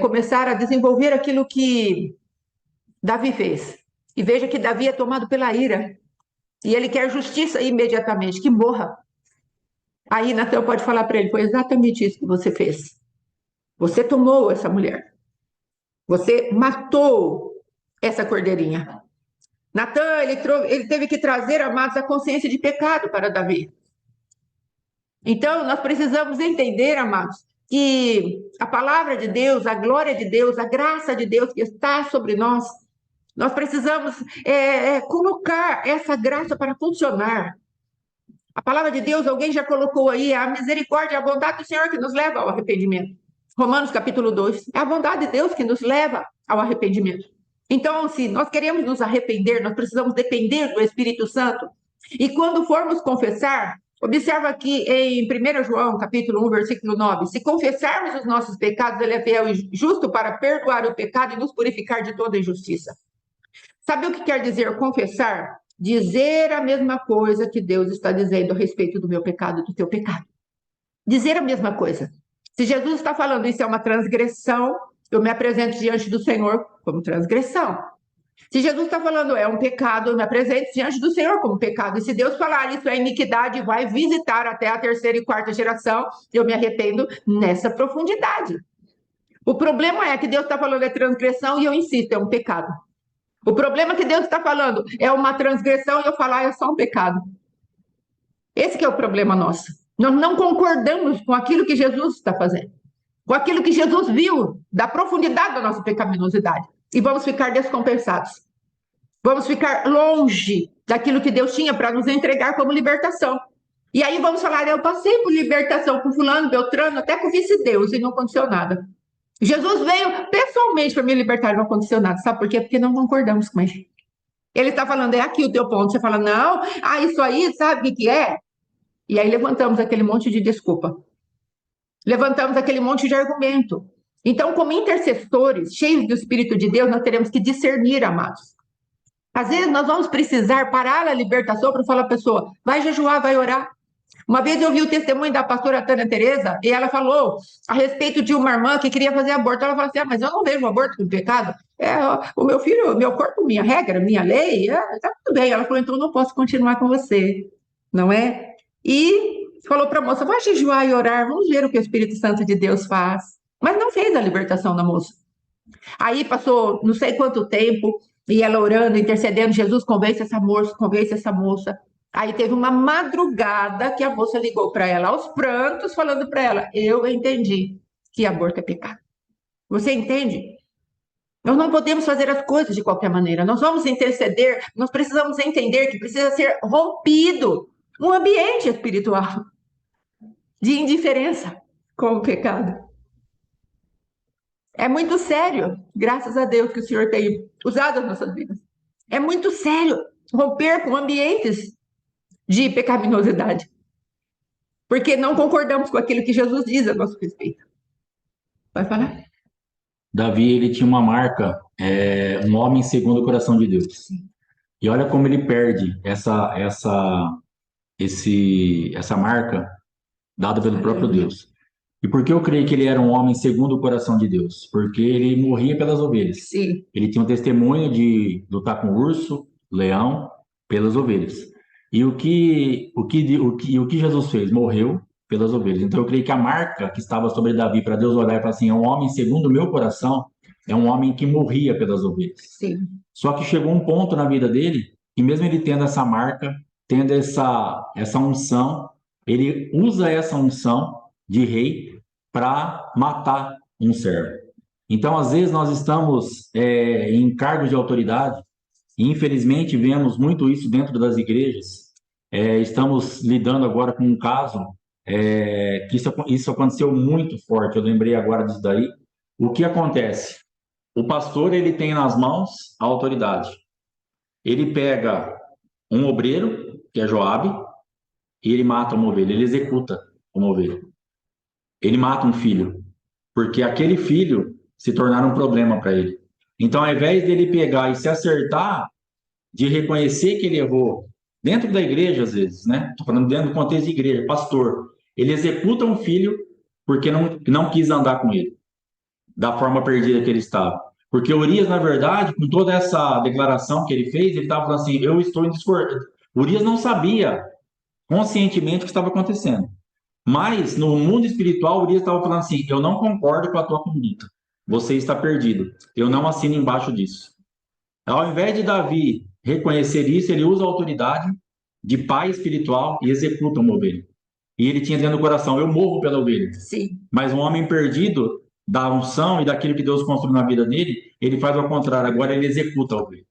começar a desenvolver aquilo que Davi fez. E veja que Davi é tomado pela ira. E ele quer justiça imediatamente, que morra. Aí Natan pode falar para ele: foi exatamente isso que você fez. Você tomou essa mulher. Você matou essa cordeirinha. Natan, ele teve que trazer, amados, a consciência de pecado para Davi. Então, nós precisamos entender, amados, que a palavra de Deus, a glória de Deus, a graça de Deus que está sobre nós, nós precisamos colocar essa graça para funcionar. A palavra de Deus, alguém já colocou aí, a misericórdia e a bondade do Senhor que nos leva ao arrependimento. Romanos capítulo 2, é a bondade de Deus que nos leva ao arrependimento. Então, se nós queremos nos arrepender, nós precisamos depender do Espírito Santo. E quando formos confessar, observa aqui em 1 João, capítulo 1, versículo 9, se confessarmos os nossos pecados, ele é fiel e justo para perdoar o pecado e nos purificar de toda injustiça. Sabe o que quer dizer confessar? Dizer a mesma coisa que Deus está dizendo a respeito do meu pecado, do teu pecado. Dizer a mesma coisa. Se Jesus está falando isso é uma transgressão, eu me apresento diante do Senhor como transgressão. Se Jesus está falando é um pecado, eu me apresento diante do Senhor como pecado. E se Deus falar isso é iniquidade, vai visitar até a 3ª e 4ª geração, eu me arrependo nessa profundidade. O problema é que Deus está falando é transgressão e eu insisto, é um pecado. O problema é que Deus está falando é uma transgressão e eu falar é só um pecado. Esse que é o problema nosso. Nós não concordamos com aquilo que Jesus está fazendo, com aquilo que Jesus viu da profundidade da nossa pecaminosidade. E vamos ficar descompensados. Vamos ficar longe daquilo que Deus tinha para nos entregar como libertação. E aí vamos falar, eu passei por libertação com fulano, Beltrano, até com vice-deus e não aconteceu nada. Jesus veio pessoalmente para me libertar e não aconteceu nada. Sabe por quê? Porque não concordamos com ele. Ele está falando, é aqui o teu ponto. Você fala, não, isso aí, sabe o que é? E aí levantamos aquele monte de desculpa. Levantamos aquele monte de argumento. Então, como intercessores, cheios do Espírito de Deus, nós teremos que discernir, amados. Às vezes nós vamos precisar parar a libertação para falar à pessoa, vai jejuar, vai orar. Uma vez eu vi o testemunho da pastora Tânia Teresa e ela falou a respeito de uma irmã que queria fazer aborto. Ela falou assim, mas eu não vejo o aborto como pecado. O meu filho, meu corpo, minha regra, minha lei, tá tudo bem. Ela falou, então eu não posso continuar com você, não é? E falou para a moça, vai jejuar e orar, vamos ver o que o Espírito Santo de Deus faz. Mas não fez a libertação da moça. Aí passou não sei quanto tempo, e ela orando, intercedendo, Jesus, convence essa moça, convence essa moça. Aí teve uma madrugada que a moça ligou para ela, aos prantos, falando para ela, eu entendi que aborto é pecado. Você entende? Nós não podemos fazer as coisas de qualquer maneira. Nós vamos interceder, nós precisamos entender que precisa ser rompido um ambiente espiritual de indiferença com o pecado. É muito sério, graças a Deus que o Senhor tem usado as nossas vidas. É muito sério romper com ambientes de pecaminosidade. Porque não concordamos com aquilo que Jesus diz a nosso respeito. Vai falar? Davi, ele tinha uma marca, um homem segundo o coração de Deus. E olha como ele perde essa marca dada pelo próprio Deus. E por que eu creio que ele era um homem segundo o coração de Deus? Porque ele morria pelas ovelhas. Sim. Ele tinha um testemunho de lutar com urso, leão, pelas ovelhas. E o que Jesus fez? Morreu pelas ovelhas. Então eu creio que a marca que estava sobre Davi para Deus olhar e falar assim, é um homem segundo o meu coração, é um homem que morria pelas ovelhas. Sim. Só que chegou um ponto na vida dele, que mesmo ele tendo essa marca, tendo essa unção, ele usa essa unção de rei para matar um servo. Então, às vezes, nós estamos em cargos de autoridade, e infelizmente vemos muito isso dentro das igrejas. Estamos lidando agora com um caso que isso aconteceu muito forte, eu lembrei agora disso daí. O que acontece? O pastor, ele tem nas mãos a autoridade. Ele pega um obreiro, que é Joabe, e ele mata uma ovelha, ele executa uma ovelha. Ele mata um filho, porque aquele filho se tornaram um problema para ele. Então, ao invés dele pegar e se acertar, de reconhecer que ele errou, dentro da igreja, às vezes, né? Estou falando dentro do contexto de igreja, pastor, ele executa um filho porque não quis andar com ele, da forma perdida que ele estava. Porque Urias, na verdade, com toda essa declaração que ele fez, ele estava falando assim, eu estou em discordância. Urias não sabia conscientemente o que estava acontecendo. Mas, no mundo espiritual, Urias estava falando assim, eu não concordo com a tua conduta. Você está perdido. Eu não assino embaixo disso. Ao invés de Davi reconhecer isso, ele usa a autoridade de pai espiritual e executa uma ovelha. E ele tinha dentro do coração, eu morro pela ovelha. Sim. Mas um homem perdido da unção e daquilo que Deus construiu na vida dele, ele faz ao contrário, agora ele executa a ovelha.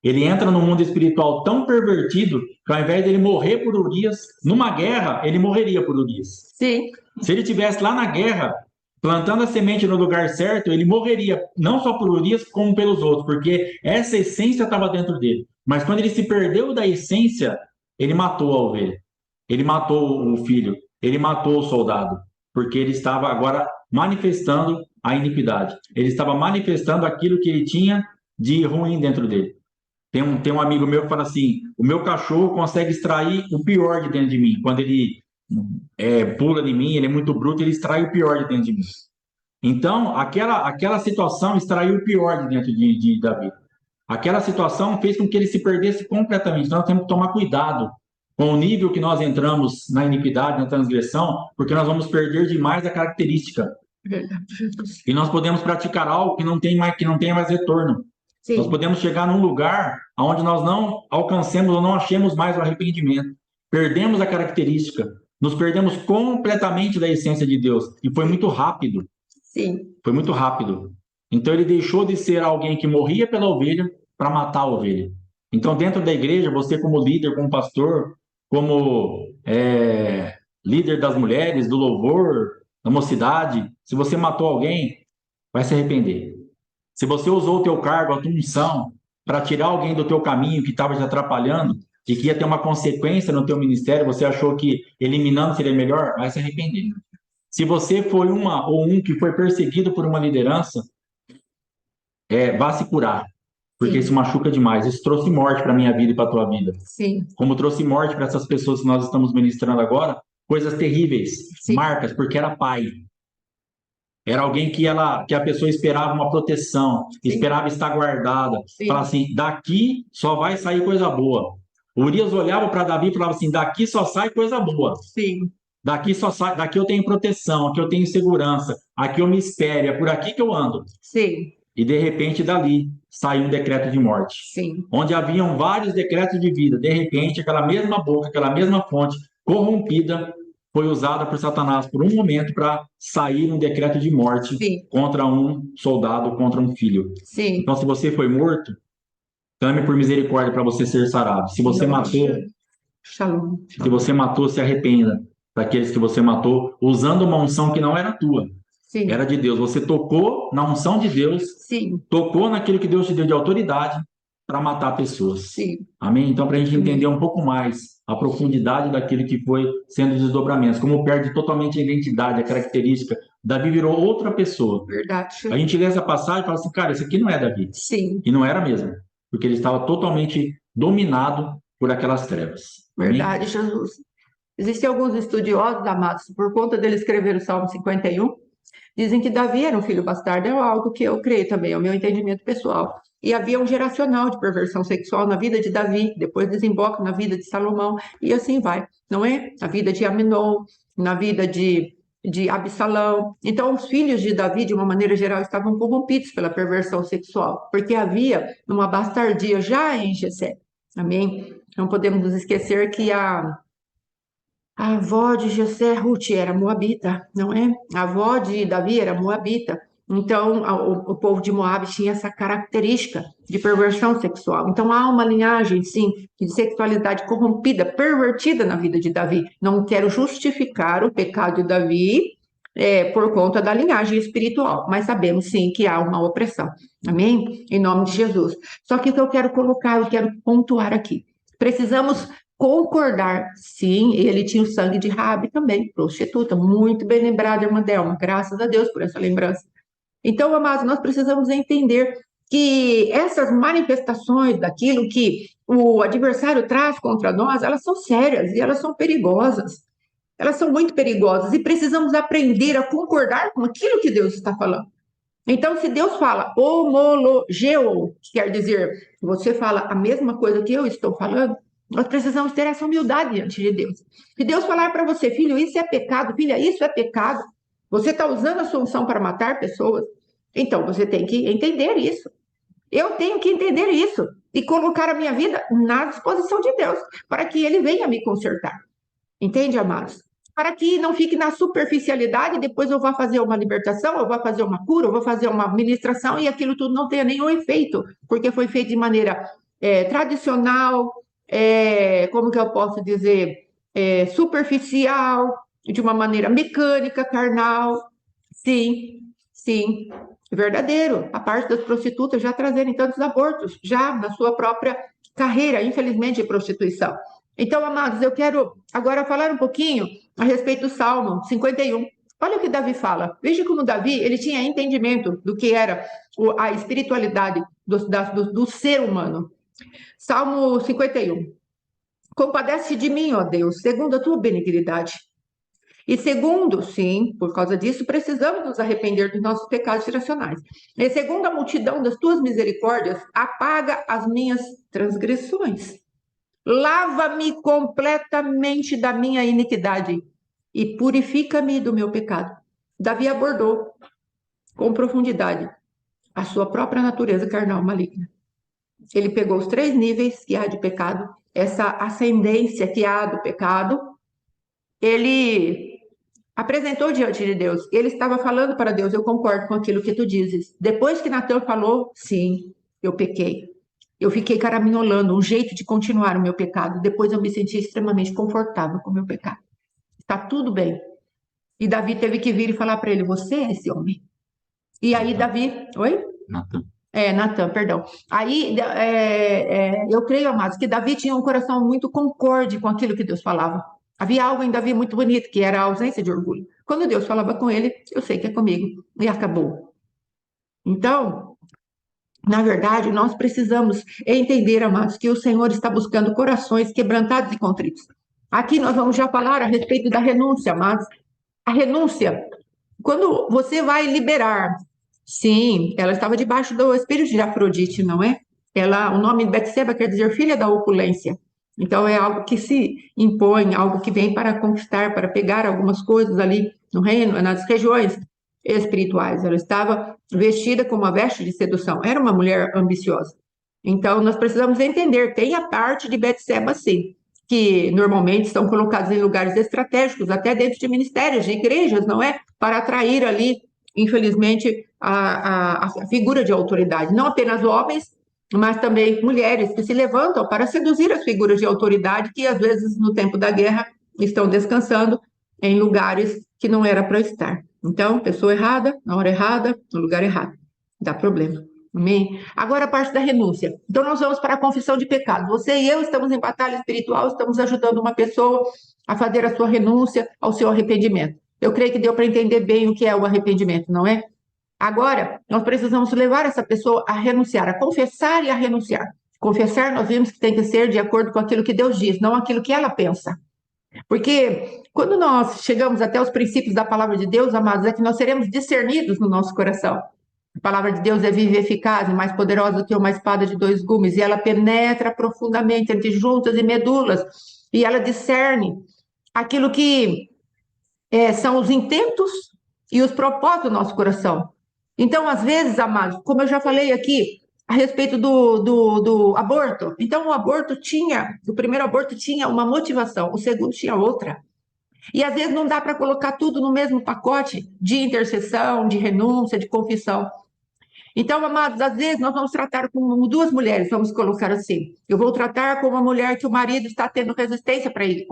Ele entra no mundo espiritual tão pervertido que ao invés dele morrer por Urias, numa guerra, ele morreria por Urias. Sim. Se ele estivesse lá na guerra, plantando a semente no lugar certo, ele morreria, não só por Urias, como pelos outros, porque essa essência estava dentro dele. Mas quando ele se perdeu da essência, ele matou a ovelha, ele matou o filho, ele matou o soldado, porque ele estava agora manifestando a iniquidade, ele estava manifestando aquilo que ele tinha de ruim dentro dele. Tem um amigo meu que fala assim, o meu cachorro consegue extrair o pior de dentro de mim, quando ele pula de mim, ele é muito bruto, ele extrai o pior de dentro de mim. Então, aquela situação extraiu o pior de dentro de Davi. Aquela situação fez com que ele se perdesse completamente. Então, nós temos que tomar cuidado com o nível que nós entramos na iniquidade, na transgressão, porque nós vamos perder demais a característica. Verdade. E nós podemos praticar algo que não tenha mais retorno. Sim. Nós podemos chegar num lugar onde nós não alcancemos ou não achemos mais o arrependimento. Perdemos a característica. Nos perdemos completamente da essência de Deus. E foi muito rápido. Sim. Foi muito rápido. Então ele deixou de ser alguém que morria pela ovelha para matar a ovelha. Então, dentro da igreja, você como líder, como pastor, como líder das mulheres, do louvor, da mocidade, se você matou alguém, vai se arrepender. Se você usou o teu cargo, a tua unção, para tirar alguém do teu caminho que estava te atrapalhando, de que ia ter uma consequência no teu ministério, você achou que eliminando seria melhor, vai se arrepender. Se você foi uma ou um que foi perseguido por uma liderança, vá se curar, porque Sim. isso machuca demais. Isso trouxe morte para a minha vida e para a tua vida. Sim. Como trouxe morte para essas pessoas que nós estamos ministrando agora, coisas terríveis, Sim. marcas, porque era pai. Era alguém que a pessoa esperava uma proteção, Sim. esperava estar guardada. Sim. Falava assim, daqui só vai sair coisa boa. Urias olhava para Davi e falava assim, daqui só sai coisa boa. Sim. Daqui só sai, daqui eu tenho proteção, aqui eu tenho segurança, aqui eu me espere, é por aqui que eu ando. Sim. E de repente dali saiu um decreto de morte. Sim. Onde haviam vários decretos de vida, de repente aquela mesma boca, aquela mesma fonte corrompida foi usada por Satanás por um momento para sair um decreto de morte. Sim. Contra um soldado, contra um filho. Sim. Então, se você foi morto, clame por misericórdia para você ser sarado. Se você matou, Shalom. Se você matou, se arrependa daqueles que você matou, usando uma unção que não era tua. Sim. Era de Deus. Você tocou na unção de Deus. Sim. Tocou naquilo que Deus te deu de autoridade para matar pessoas. Sim. Amém? Então, para a gente entender um pouco mais a profundidade daquilo que foi sendo os desdobramentos, como perde totalmente a identidade, a característica. Davi virou outra pessoa. Verdade. A gente lê essa passagem e fala assim, cara, esse aqui não é Davi. Sim. E não era mesmo, porque ele estava totalmente dominado por aquelas trevas. Amém? Verdade, Jesus. Existem alguns estudiosos, amados, por conta dele escrever o Salmo 51, dizem que Davi era um filho bastardo, é algo que eu creio também, é o meu entendimento pessoal. E havia um geracional de perversão sexual na vida de Davi, depois desemboca na vida de Salomão, e assim vai, não é? Na vida de Aminon, na vida de Absalão. Então, os filhos de Davi, de uma maneira geral, estavam corrompidos pela perversão sexual, porque havia uma bastardia já em Jessé. Amém? Não podemos nos esquecer que a avó de Jessé, Ruth, era moabita, não é? A avó de Davi era moabita. Então, o povo de Moabe tinha essa característica de perversão sexual. Então, há uma linhagem, sim, de sexualidade corrompida, pervertida na vida de Davi. Não quero justificar o pecado de Davi por conta da linhagem espiritual, mas sabemos, sim, que há uma opressão. Amém? Em nome de Jesus. Só que o que eu quero colocar, eu quero pontuar aqui. Precisamos concordar, sim, ele tinha o sangue de Raabe também, prostituta, muito bem lembrada, irmã Delma, graças a Deus por essa lembrança. Então, amados, nós precisamos entender que essas manifestações daquilo que o adversário traz contra nós, elas são sérias e elas são perigosas. Elas são muito perigosas e precisamos aprender a concordar com aquilo que Deus está falando. Então, se Deus fala homologeu, que quer dizer, você fala a mesma coisa que eu estou falando, nós precisamos ter essa humildade diante de Deus. Se Deus falar para você, filho, isso é pecado, filha, isso é pecado, você está usando a sua unção para matar pessoas, então você tem que entender isso. Eu tenho que entender isso e colocar a minha vida na disposição de Deus, para que Ele venha me consertar. Entende, amados? Para que não fique na superficialidade, depois eu vou fazer uma libertação, eu vou fazer uma cura, eu vou fazer uma ministração e aquilo tudo não tenha nenhum efeito, porque foi feito de maneira tradicional, como que eu posso dizer, superficial, de uma maneira mecânica, carnal. Sim, sim, verdadeiro. A parte das prostitutas já trazerem tantos abortos, já na sua própria carreira, infelizmente, de prostituição. Então, amados, eu quero agora falar um pouquinho a respeito do Salmo 51. Olha o que Davi fala. Veja como Davi, ele tinha entendimento do que era a espiritualidade do ser humano. Salmo 51. Compadece de mim, ó Deus, segundo a tua benignidade. E segundo, sim, por causa disso, precisamos nos arrepender dos nossos pecados geracionais. E segundo a multidão das tuas misericórdias, apaga as minhas transgressões. Lava-me completamente da minha iniquidade e purifica-me do meu pecado. Davi abordou com profundidade a sua própria natureza carnal maligna. Ele pegou os 3 níveis que há de pecado, essa ascendência que há do pecado, ele apresentou diante de Deus. Ele estava falando para Deus, eu concordo com aquilo que tu dizes. Depois que Natan falou, sim, eu pequei. Eu fiquei caraminholando um jeito de continuar o meu pecado. Depois eu me senti extremamente confortável com o meu pecado. Está tudo bem. E Davi teve que vir e falar para ele, você é esse homem. E aí Davi... Oi? Natan. Natan, perdão. Aí eu creio, amados, que Davi tinha um coração muito concorde com aquilo que Deus falava. Havia algo em Davi muito bonito, que era a ausência de orgulho. Quando Deus falava com ele, eu sei que é comigo. E acabou. Então, na verdade, nós precisamos entender, amados, que o Senhor está buscando corações quebrantados e contritos. Aqui nós vamos já falar a respeito da renúncia, amados. A renúncia, quando você vai liberar, sim, ela estava debaixo do espírito de Afrodite, não é? O nome de Betseba quer dizer filha da opulência. Então é algo que se impõe, algo que vem para conquistar, para pegar algumas coisas ali no reino, nas regiões espirituais. Ela estava vestida com uma veste de sedução. Era uma mulher ambiciosa. Então nós precisamos entender, tem a parte de Betseba, sim, que normalmente estão colocados em lugares estratégicos, até dentro de ministérios, de igrejas, não é? Para atrair ali, infelizmente, a figura de autoridade. Não apenas homens, mas também mulheres que se levantam para seduzir as figuras de autoridade que, às vezes, no tempo da guerra, estão descansando em lugares que não era para estar. Então, pessoa errada, na hora errada, no lugar errado. Dá problema. Amém? Agora a parte da renúncia. Então nós vamos para a confissão de pecado. Você e eu estamos em batalha espiritual, estamos ajudando uma pessoa a fazer a sua renúncia ao seu arrependimento. Eu creio que deu para entender bem o que é o arrependimento, não é? Agora, nós precisamos levar essa pessoa a renunciar, a confessar e a renunciar. Confessar, nós vimos que tem que ser de acordo com aquilo que Deus diz, não aquilo que ela pensa. Porque quando nós chegamos até os princípios da palavra de Deus, amados, é que nós seremos discernidos no nosso coração. A palavra de Deus é viva e eficaz, e mais poderosa do que uma espada de dois gumes, e ela penetra profundamente entre juntas e medulas, e ela discerne aquilo que são os intentos e os propósitos do nosso coração. Então, às vezes, amados, como eu já falei aqui, a respeito do aborto. Então, o primeiro aborto tinha uma motivação, o segundo tinha outra. E às vezes não dá para colocar tudo no mesmo pacote de intercessão, de renúncia, de confissão. Então, amados, às vezes nós vamos tratar como duas mulheres, vamos colocar assim. Eu vou tratar com uma mulher que o marido está tendo resistência para ir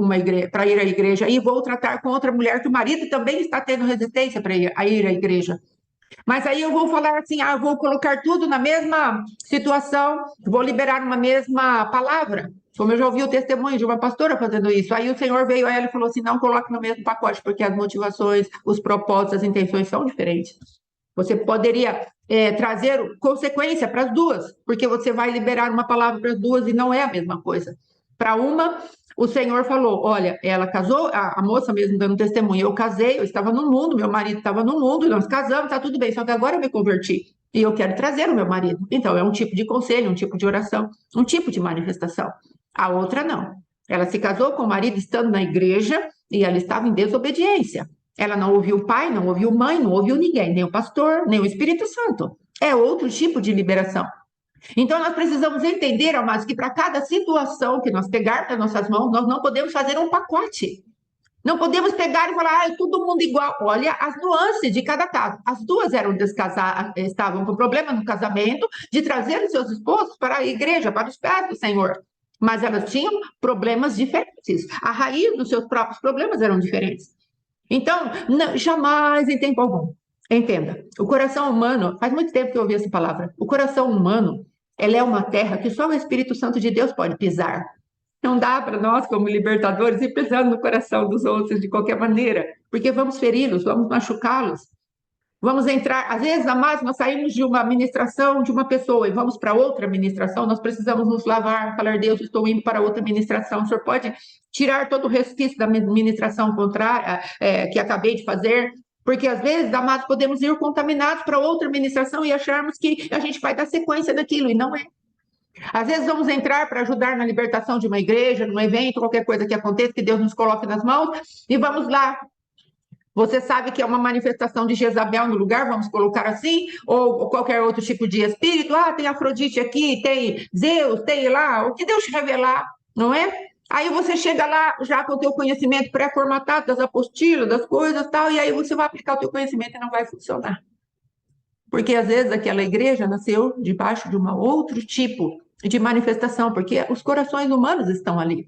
à igreja, e vou tratar com outra mulher que o marido também está tendo resistência para ir à igreja. Mas aí eu vou falar assim, eu vou colocar tudo na mesma situação, vou liberar uma mesma palavra. Como eu já ouvi o testemunho de uma pastora fazendo isso. Aí o Senhor veio a ela e falou assim, não coloque no mesmo pacote, porque as motivações, os propósitos, as intenções são diferentes. Você poderia trazer consequência para as duas, porque você vai liberar uma palavra para as duas e não é a mesma coisa. Para uma, o Senhor falou, olha, ela casou, a moça mesmo dando testemunho, eu casei, eu estava no mundo, meu marido estava no mundo, nós casamos, está tudo bem, só que agora eu me converti e eu quero trazer o meu marido. Então, é um tipo de conselho, um tipo de oração, um tipo de manifestação. A outra não. Ela se casou com o marido estando na igreja e ela estava em desobediência. Ela não ouviu o pai, não ouviu mãe, não ouviu ninguém, nem o pastor, nem o Espírito Santo. É outro tipo de liberação. Então, nós precisamos entender, amados, que para cada situação que nós pegarmos nas nossas mãos, nós não podemos fazer um pacote. Não podemos pegar e falar, todo mundo igual. Olha as nuances de cada caso. As duas eram descasadas, estavam com problema no casamento, de trazer os seus esposos para a igreja, para os pés do Senhor. Mas elas tinham problemas diferentes. A raiz dos seus próprios problemas eram diferentes. Então, não, jamais em tempo algum. Entenda, o coração humano, faz muito tempo que eu ouvi essa palavra, o coração humano, ela é uma terra que só o Espírito Santo de Deus pode pisar. Não dá para nós, como libertadores, ir pisando no coração dos outros de qualquer maneira, porque vamos feri-los, vamos machucá-los. Vamos entrar, às vezes, amados, nós saímos de uma ministração de uma pessoa e vamos para outra ministração, nós precisamos nos lavar, falar, Deus, estou indo para outra ministração, o Senhor pode tirar todo o resquício da ministração contrária que acabei de fazer, porque às vezes, amados, podemos ir contaminados para outra ministração e acharmos que a gente vai dar sequência daquilo, e não é. Às vezes vamos entrar para ajudar na libertação de uma igreja, num evento, qualquer coisa que aconteça, que Deus nos coloque nas mãos, e vamos lá. Você sabe que é uma manifestação de Jezabel no lugar, vamos colocar assim, ou qualquer outro tipo de espírito. Tem Afrodite aqui, tem Zeus, tem lá, o que Deus te revelar, não é? Aí você chega lá já com o teu conhecimento pré-formatado das apostilas, das coisas e tal, e aí você vai aplicar o teu conhecimento e não vai funcionar. Porque às vezes aquela igreja nasceu debaixo de um outro tipo de manifestação, porque os corações humanos estão ali.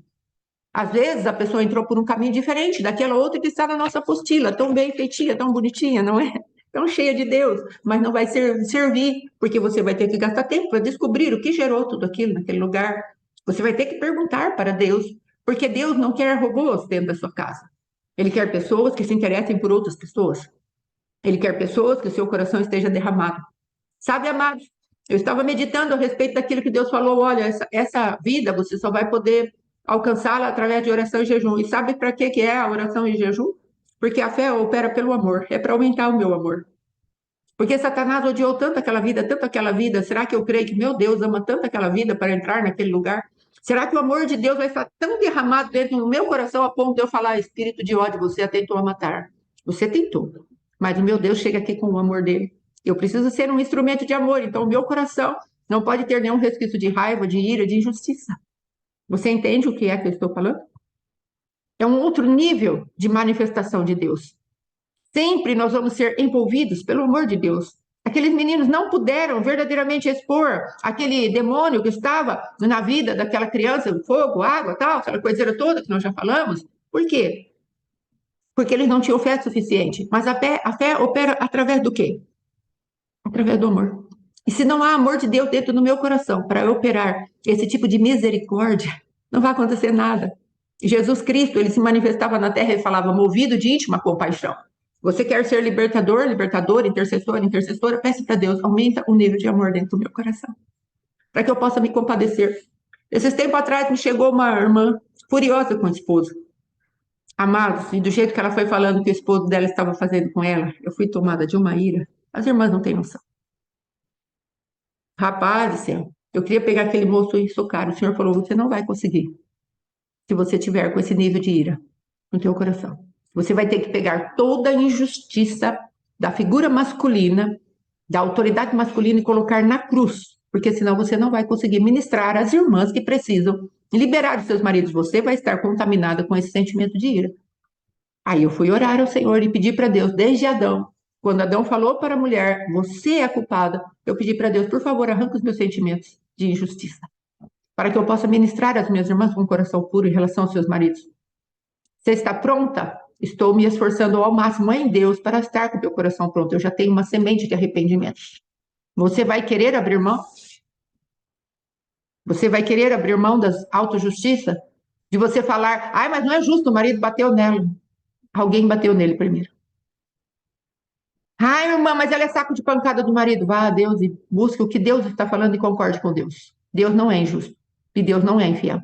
Às vezes a pessoa entrou por um caminho diferente daquela outra que está na nossa apostila, tão bem feitinha, tão bonitinha, não é? Tão cheia de Deus, mas não vai servir, porque você vai ter que gastar tempo para descobrir o que gerou tudo aquilo naquele lugar. Você vai ter que perguntar para Deus, porque Deus não quer robôs dentro da sua casa. Ele quer pessoas que se interessem por outras pessoas. Ele quer pessoas que o seu coração esteja derramado. Sabe, amados, eu estava meditando a respeito daquilo que Deus falou, olha, essa vida você só vai poder alcançá-la através de oração e jejum. E sabe para que é a oração e jejum? Porque a fé opera pelo amor, é para aumentar o meu amor. Porque Satanás odiou tanto aquela vida, será que eu creio que meu Deus ama tanto aquela vida para entrar naquele lugar? Será que o amor de Deus vai estar tão derramado dentro do meu coração a ponto de eu falar, espírito de ódio, você tentou a matar? Você tentou, mas o meu Deus chega aqui com o amor dele. Eu preciso ser um instrumento de amor, então o meu coração não pode ter nenhum resquício de raiva, de ira, de injustiça. Você entende o que é que eu estou falando? É um outro nível de manifestação de Deus. Sempre nós vamos ser envolvidos pelo amor de Deus. Aqueles meninos não puderam verdadeiramente expor aquele demônio que estava na vida daquela criança, fogo, água, tal, aquela coiseira toda que nós já falamos. Por quê? Porque eles não tinham fé suficiente. Mas a fé opera através do quê? Através do amor. E se não há amor de Deus dentro do meu coração para operar esse tipo de misericórdia, não vai acontecer nada. Jesus Cristo, ele se manifestava na terra e falava, movido de íntima compaixão. Você quer ser libertador, libertadora, intercessor, intercessora? Peça para Deus, aumenta o nível de amor dentro do meu coração, para que eu possa me compadecer. Esses tempos atrás me chegou uma irmã furiosa com o esposo. Amados, e do jeito que ela foi falando que o esposo dela estava fazendo com ela, eu fui tomada de uma ira. As irmãs não têm noção. Rapaz do céu, eu queria pegar aquele moço e socar. O Senhor falou, você não vai conseguir, se você tiver com esse nível de ira no teu coração. Você vai ter que pegar toda a injustiça da figura masculina, da autoridade masculina e colocar na cruz, porque senão você não vai conseguir ministrar às irmãs que precisam liberar os seus maridos. Você vai estar contaminada com esse sentimento de ira. Aí eu fui orar ao Senhor e pedi para Deus, desde Adão, quando Adão falou para a mulher, você é a culpada, eu pedi para Deus, por favor, arranca os meus sentimentos de injustiça, para que eu possa ministrar às minhas irmãs com um coração puro em relação aos seus maridos. Você está pronta? Estou me esforçando ao máximo em Deus para estar com o teu coração pronto. Eu já tenho uma semente de arrependimento. Você vai querer abrir mão? Você vai querer abrir mão das autojustiça? De você falar, ai, mas não é justo, o marido bateu nela. Alguém bateu nele primeiro. Ai, irmã, mas ela é saco de pancada do marido. Vá a Deus e busque o que Deus está falando e concorde com Deus. Deus não é injusto. E Deus não é infiel.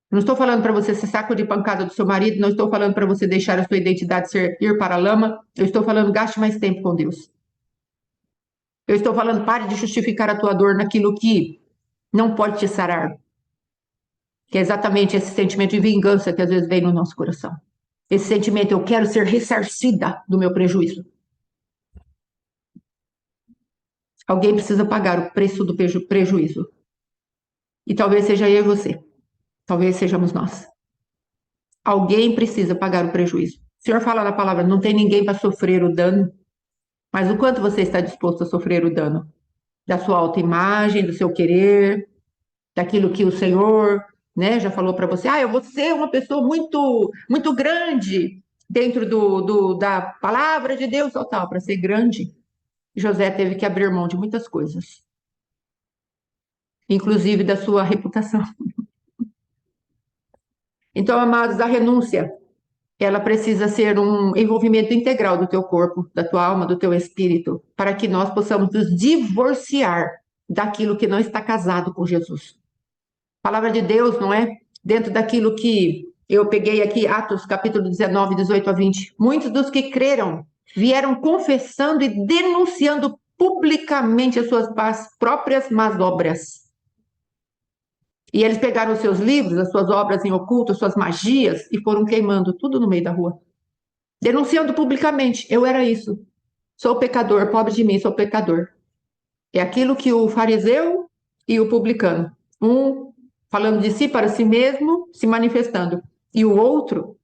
Não estou falando para você ser saco de pancada do seu marido, não estou falando para você deixar a sua identidade ir para a lama, eu estou falando gaste mais tempo com Deus. Eu estou falando pare de justificar a tua dor naquilo que não pode te sarar, que é exatamente esse sentimento de vingança que às vezes vem no nosso coração. Esse sentimento, eu quero ser ressarcida do meu prejuízo. Alguém precisa pagar o preço do prejuízo. E talvez seja eu e você. Talvez sejamos nós. Alguém precisa pagar o prejuízo. O Senhor fala na palavra, não tem ninguém para sofrer o dano. Mas o quanto você está disposto a sofrer o dano? Da sua autoimagem, do seu querer, daquilo que o Senhor, né, já falou para você. Ah, eu vou ser uma pessoa muito, muito grande dentro da palavra de Deus, total. Para ser grande, José teve que abrir mão de muitas coisas, inclusive da sua reputação. Então, amados, a renúncia, ela precisa ser um envolvimento integral do teu corpo, da tua alma, do teu espírito, para que nós possamos nos divorciar daquilo que não está casado com Jesus. A palavra de Deus, não é? Dentro daquilo que eu peguei aqui, Atos capítulo 19, 18 a 20. Muitos dos que creram vieram confessando e denunciando publicamente as suas próprias más obras. E eles pegaram os seus livros, as suas obras em oculto, as suas magias, e foram queimando tudo no meio da rua. Denunciando publicamente, eu era isso. Sou pecador, pobre de mim, sou pecador. É aquilo que o fariseu e o publicano. Um falando de si para si mesmo, se manifestando. E o outro,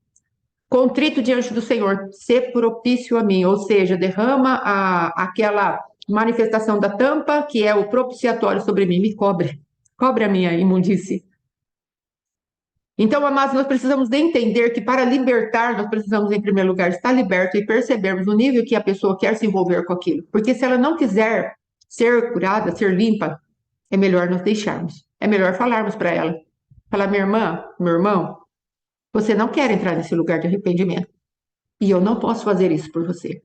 contrito diante do Senhor, ser propício a mim. Ou seja, derrama aquela manifestação da tampa, que é o propiciatório sobre mim, me cobre. Cobre a minha imundície. Então, amados, nós precisamos de entender que para libertar, nós precisamos, em primeiro lugar, estar liberto e percebermos o nível que a pessoa quer se envolver com aquilo. Porque se ela não quiser ser curada, ser limpa, é melhor nós deixarmos. É melhor falarmos para ela. Falar, minha irmã, meu irmão, você não quer entrar nesse lugar de arrependimento. E eu não posso fazer isso por você.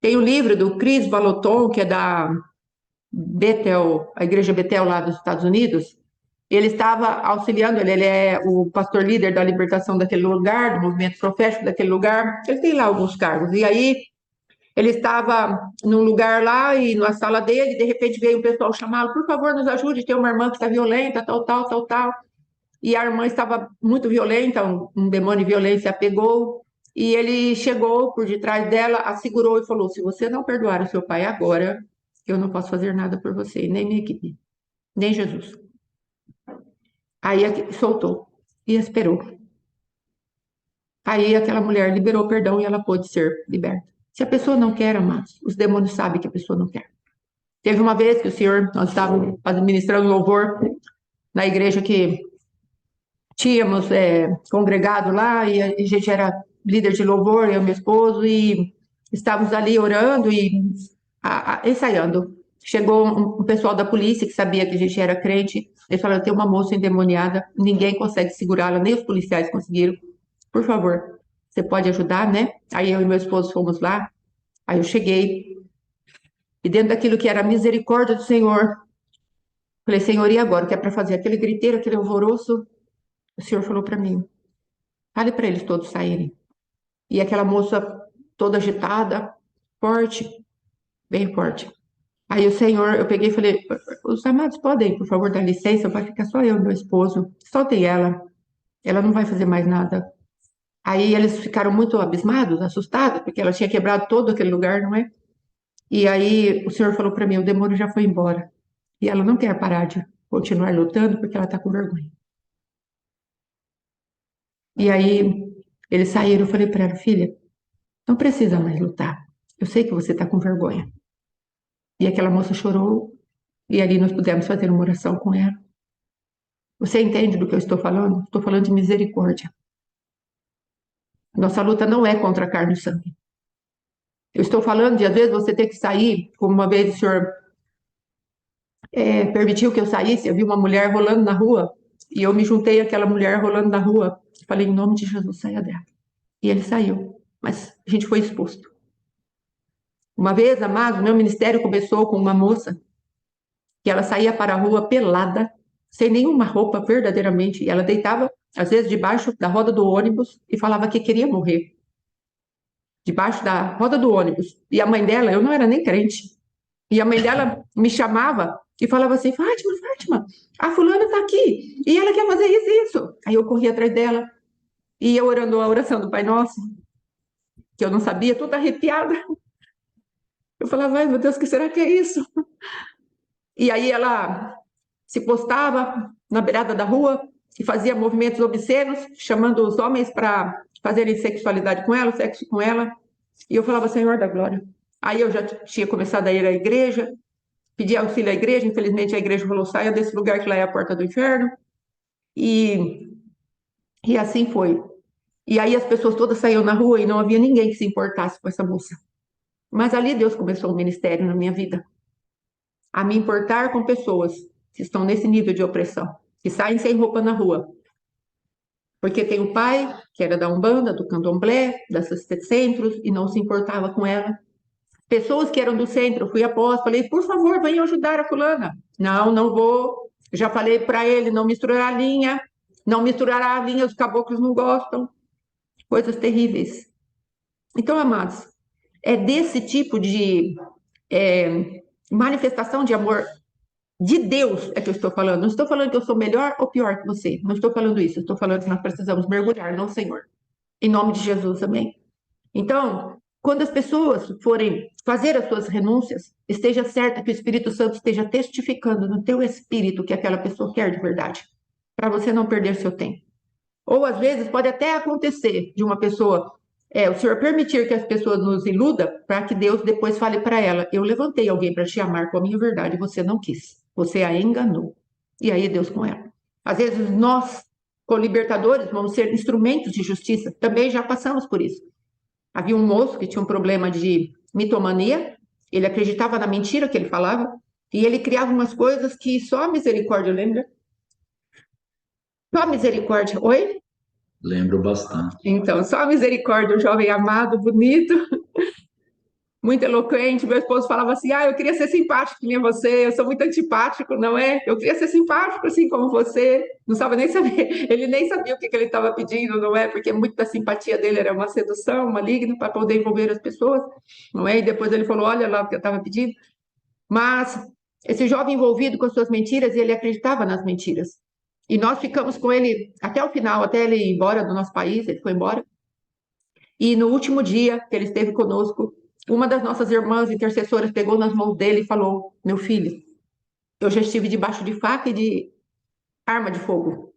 Tem o livro do Chris Vallotton, que é da Bethel, a igreja Bethel lá dos Estados Unidos. Ele estava auxiliando, ele é o pastor líder da libertação daquele lugar, do movimento profético daquele lugar. Ele tem lá alguns cargos. E aí, ele estava num lugar lá e na sala dele, de repente veio um pessoal chamá-lo, por favor, nos ajude, tem uma irmã que está violenta, tal, tal, tal, tal. E a irmã estava muito violenta, um demônio de violência a pegou, e ele chegou por detrás dela, a segurou e falou, se você não perdoar o seu pai agora, eu não posso fazer nada por você, nem minha equipe, nem Jesus. Aí soltou e esperou. Aí aquela mulher liberou perdão e ela pôde ser liberta. Se a pessoa não quer, amados, os demônios sabem que a pessoa não quer. Teve uma vez que nós estávamos administrando louvor na igreja que tínhamos congregado lá, e a gente era líder de louvor, eu e meu esposo, e estávamos ali orando e ensaiando. Chegou um pessoal da polícia que sabia que a gente era crente. Eles falaram: tem uma moça endemoniada, ninguém consegue segurá-la, nem os policiais conseguiram. Por favor, você pode ajudar, né? Aí eu e meu esposo fomos lá. Aí eu cheguei. E dentro daquilo que era a misericórdia do Senhor, falei: Senhor, e agora? O que é para fazer? Aquele griteiro, aquele alvoroço. O Senhor falou para mim: fale para eles todos saírem. E aquela moça toda agitada, forte, bem forte. Aí o Senhor, eu peguei e falei: os amados podem, por favor, dar licença, vai ficar só eu e meu esposo. Soltem ela não vai fazer mais nada. Aí eles ficaram muito abismados, assustados, porque ela tinha quebrado todo aquele lugar, não é? E aí o Senhor falou para mim: o demônio já foi embora. E ela não quer parar de continuar lutando porque ela está com vergonha. E aí eles saíram, eu falei para ela: filha, não precisa mais lutar. Eu sei que você está com vergonha. E aquela moça chorou, e ali nós pudemos fazer uma oração com ela. Você entende do que eu estou falando? Estou falando de misericórdia. Nossa luta não é contra a carne e sangue. Eu estou falando de, às vezes, você ter que sair, como uma vez o senhor permitiu que eu saísse, eu vi uma mulher rolando na rua, e eu me juntei àquela mulher rolando na rua, e falei: em nome de Jesus, saia dela. E ele saiu, mas a gente foi exposto. Uma vez, amado, meu ministério começou com uma moça que ela saía para a rua pelada, sem nenhuma roupa verdadeiramente, e ela deitava, às vezes, debaixo da roda do ônibus e falava que queria morrer. Debaixo da roda do ônibus. E a mãe dela, eu não era nem crente, e a mãe dela me chamava e falava assim: Fátima, Fátima, a fulana está aqui, e ela quer fazer isso e isso. Aí eu corria atrás dela, e eu orando a oração do Pai Nosso, que eu não sabia, toda arrepiada. Eu falava: ai meu Deus, o que será que é isso? E aí ela se postava na beirada da rua e fazia movimentos obscenos, chamando os homens para fazerem sexualidade com ela, sexo com ela. E eu falava: Senhor da glória. Aí eu já tinha começado a ir à igreja, pedi auxílio à igreja, infelizmente a igreja falou: saia desse lugar que lá é a porta do inferno. E, e assim foi. E aí as pessoas todas saíam na rua e não havia ninguém que se importasse com essa moça. Mas ali Deus começou um ministério na minha vida, a me importar com pessoas que estão nesse nível de opressão, que saem sem roupa na rua. Porque tem o pai, que era da Umbanda, do Candomblé, desses centros, e não se importava com ela. Pessoas que eram do centro, eu fui após, falei: por favor, venham ajudar a fulana. Não, não vou. Já falei para ele não misturar a linha, não misturar a linha, os caboclos não gostam. Coisas terríveis. Então, amados, é desse tipo de manifestação de amor de Deus é que eu estou falando. Não estou falando que eu sou melhor ou pior que você. Não estou falando isso. Estou falando que nós precisamos mergulhar no Senhor. Em nome de Jesus, amém? Então, quando as pessoas forem fazer as suas renúncias, esteja certa que o Espírito Santo esteja testificando no teu espírito que aquela pessoa quer de verdade, para você não perder seu tempo. Ou às vezes pode até acontecer de uma pessoa, o Senhor permitir que as pessoas nos iludam, para que Deus depois fale para ela: eu levantei alguém para te amar com a minha verdade e você não quis, você a enganou. E aí Deus com ela. Às vezes nós, co-libertadores, vamos ser instrumentos de justiça, também já passamos por isso. Havia um moço que tinha um problema de mitomania, ele acreditava na mentira que ele falava, e ele criava umas coisas que só a misericórdia, lembra? Só a misericórdia. Oi? Lembro bastante. Então, só a misericórdia, um jovem amado, bonito, muito eloquente. Meu esposo falava assim: eu queria ser simpático que nem você, eu sou muito antipático, não é? Eu queria ser simpático assim como você. Não sabe nem saber, ele nem sabia o que ele estava pedindo, não é? Porque muito da simpatia dele era uma sedução, maligna, para poder envolver as pessoas, não é? E depois ele falou: olha lá o que eu estava pedindo. Mas esse jovem envolvido com as suas mentiras, ele acreditava nas mentiras. E nós ficamos com ele até o final, até ele ir embora do nosso país, ele foi embora. E no último dia que ele esteve conosco, uma das nossas irmãs intercessoras pegou nas mãos dele e falou: meu filho, eu já estive debaixo de faca e de arma de fogo,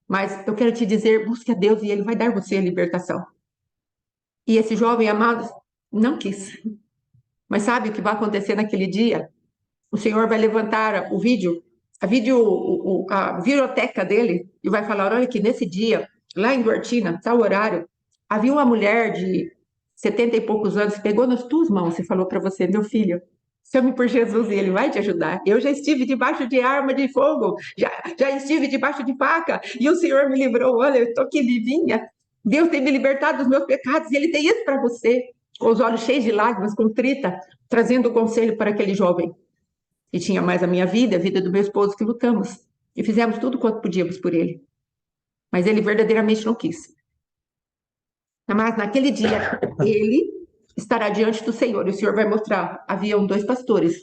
mas eu quero te dizer, busque a Deus e Ele vai dar você a libertação. E esse jovem amado não quis. Mas sabe o que vai acontecer naquele dia? O Senhor vai levantar o vídeo, a videoteca dele, e vai falar: olha que nesse dia, lá em Duartina, tal horário, havia uma mulher de 70 e poucos anos, pegou nas tuas mãos e falou para você: meu filho, Chame por Jesus e ele vai te ajudar. Eu já estive debaixo de arma de fogo, já estive debaixo de faca, e o Senhor me livrou. Olha, eu estou aqui vivinha. Deus tem me libertado dos meus pecados, e ele tem isso para você. Com os olhos cheios de lágrimas, contrita, trazendo o conselho para aquele jovem. E tinha mais a minha vida, a vida do meu esposo, que lutamos. E fizemos tudo quanto podíamos por ele. Mas ele verdadeiramente não quis. Mas naquele dia, ele estará diante do Senhor, e o Senhor vai mostrar. Haviam 2 pastores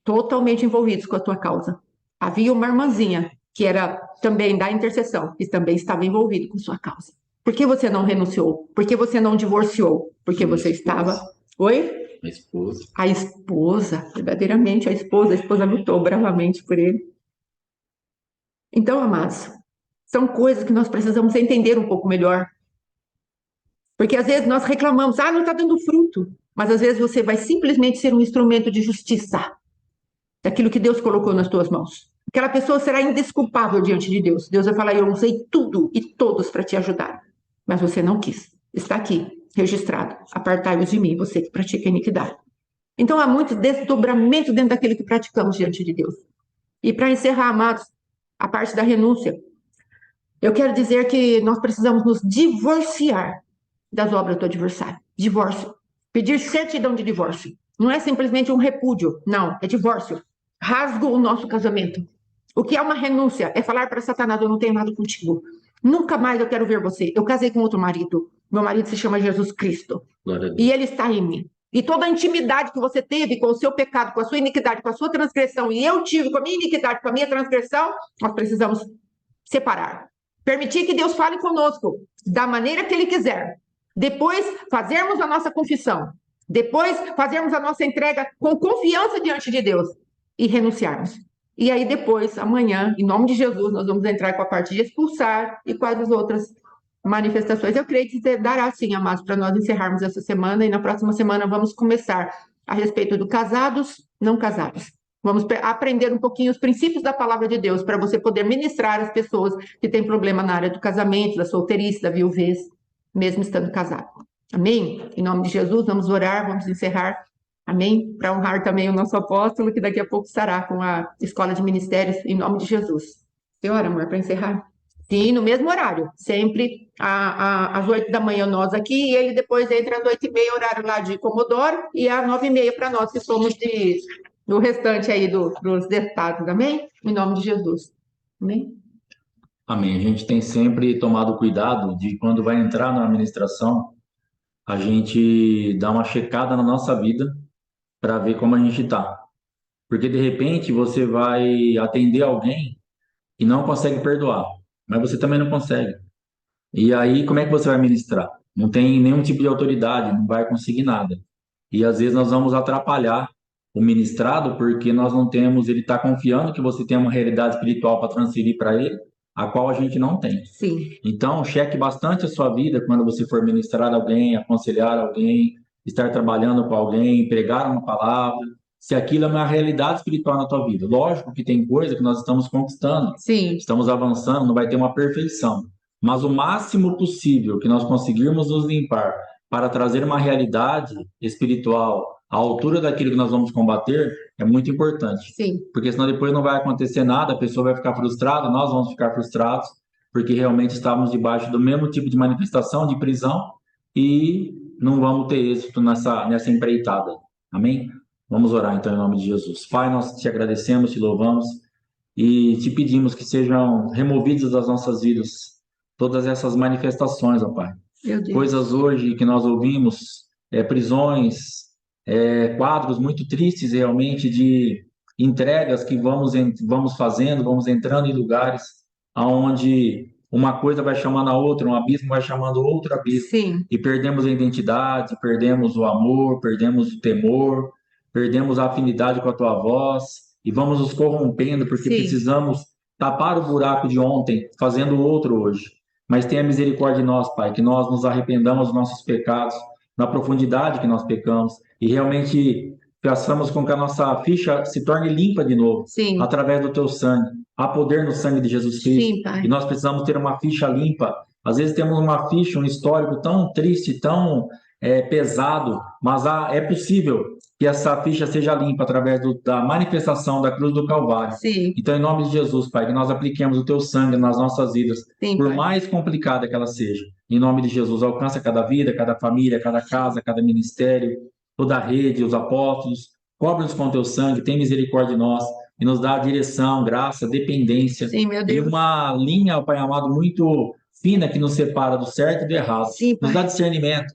totalmente envolvidos com a tua causa. Havia uma irmãzinha, que era também da intercessão, que também estava envolvido com sua causa. Por que você não renunciou? Por que você não divorciou? Porque você estava... Oi? A esposa. A esposa, verdadeiramente a esposa lutou bravamente por ele. Então, amados, são coisas que nós precisamos entender um pouco melhor. Porque às vezes nós reclamamos, não está dando fruto. Mas às vezes você vai simplesmente ser um instrumento de justiça daquilo que Deus colocou nas tuas mãos. Aquela pessoa será indesculpável diante de Deus. Deus vai falar, eu usei tudo e todos para te ajudar. Mas você não quis. Está aqui, registrado. Apartai-vos de mim, você que pratica iniquidade. Então há muito desdobramento dentro daquilo que praticamos diante de Deus. E para encerrar, amados, a parte da renúncia, eu quero dizer que nós precisamos nos divorciar das obras do adversário. Divórcio. Pedir certidão de divórcio. Não é simplesmente um repúdio, não, é divórcio. Rasgo o nosso casamento. O que é uma renúncia? É falar para Satanás, eu não tenho nada contigo. Nunca mais eu quero ver você. Eu casei com outro marido. Meu marido se chama Jesus Cristo. E ele está em mim. E toda a intimidade que você teve com o seu pecado, com a sua iniquidade, com a sua transgressão, e eu tive com a minha iniquidade, com a minha transgressão, nós precisamos separar. Permitir que Deus fale conosco da maneira que Ele quiser. Depois, fazermos a nossa confissão. Depois, fazermos a nossa entrega com confiança diante de Deus. E renunciarmos. E aí depois, amanhã, em nome de Jesus, nós vamos entrar com a parte de expulsar e com as outras manifestações. Eu creio que dará sim, amados, para nós encerrarmos essa semana. E na próxima semana vamos começar a respeito do casados, não casados. Vamos aprender um pouquinho os princípios da palavra de Deus para você poder ministrar as pessoas que têm problema na área do casamento, da solteirice, da viuvez, mesmo estando casado. Amém? Em nome de Jesus, vamos orar, vamos encerrar. Amém? Para honrar também o nosso apóstolo, que daqui a pouco estará com a Escola de Ministérios, em nome de Jesus. Senhora, amor, para encerrar? Sim, no mesmo horário. Sempre às 8 da manhã nós aqui, e ele depois entra às 8h30, horário lá de Comodoro, e às 9h30 para nós, que somos do restante aí dos estados. Amém? Em nome de Jesus. Amém? Amém. A gente tem sempre tomado cuidado de quando vai entrar na administração, a gente dá uma checada na nossa vida para ver como a gente está. Porque de repente você vai atender alguém e não consegue perdoar, mas você também não consegue. E aí, como é que você vai ministrar? Não tem nenhum tipo de autoridade, não vai conseguir nada. E às vezes nós vamos atrapalhar o ministrado porque nós não temos, ele está confiando que você tem uma realidade espiritual para transferir para ele, a qual a gente não tem. Sim. Então, cheque bastante a sua vida quando você for ministrar alguém, aconselhar alguém, estar trabalhando com alguém, pregar uma palavra, se aquilo é uma realidade espiritual na tua vida. Lógico que tem coisa que nós estamos conquistando, Sim. Estamos avançando, não vai ter uma perfeição. Mas o máximo possível que nós conseguirmos nos limpar para trazer uma realidade espiritual à altura daquilo que nós vamos combater é muito importante. Sim. Porque senão depois não vai acontecer nada, a pessoa vai ficar frustrada, nós vamos ficar frustrados, porque realmente estamos debaixo do mesmo tipo de manifestação, de prisão, e não vamos ter êxito nessa empreitada. Amém? Vamos orar então em nome de Jesus. Pai, nós te agradecemos, te louvamos e te pedimos que sejam removidas das nossas vidas todas essas manifestações, ó Pai. Meu Deus. Coisas hoje que nós ouvimos, prisões, quadros muito tristes realmente de entregas que vamos fazendo, vamos entrando em lugares onde uma coisa vai chamando a outra, um abismo vai chamando outro abismo. Sim. E perdemos a identidade, perdemos o amor, perdemos o temor, perdemos a afinidade com a Tua voz e vamos nos corrompendo porque Sim. precisamos tapar o buraco de ontem, fazendo outro hoje. Mas tenha misericórdia de nós, Pai, que nós nos arrependamos dos nossos pecados, na profundidade que nós pecamos, e realmente façamos com que a nossa ficha se torne limpa de novo, Sim. através do Teu sangue. Há poder no sangue de Jesus Cristo. Sim, Pai. E nós precisamos ter uma ficha limpa. Às vezes temos uma ficha, um histórico tão triste, tão pesado, mas é possível que essa ficha seja limpa através da manifestação da cruz do Calvário. Sim, Então, em nome de Jesus, Pai, que nós apliquemos o teu sangue nas nossas vidas, sim, por Pai. mais complicada que ela seja. Em nome de Jesus, alcança cada vida, cada família, cada casa, cada ministério, toda a rede, os apóstolos. Cobre-nos com teu sangue, tem misericórdia de nós e nos dá direção, graça, dependência Sim, meu e Deus. uma linha, Pai amado, muito fina que nos separa do certo e do errado. Sim, Nos dá Pai. discernimento.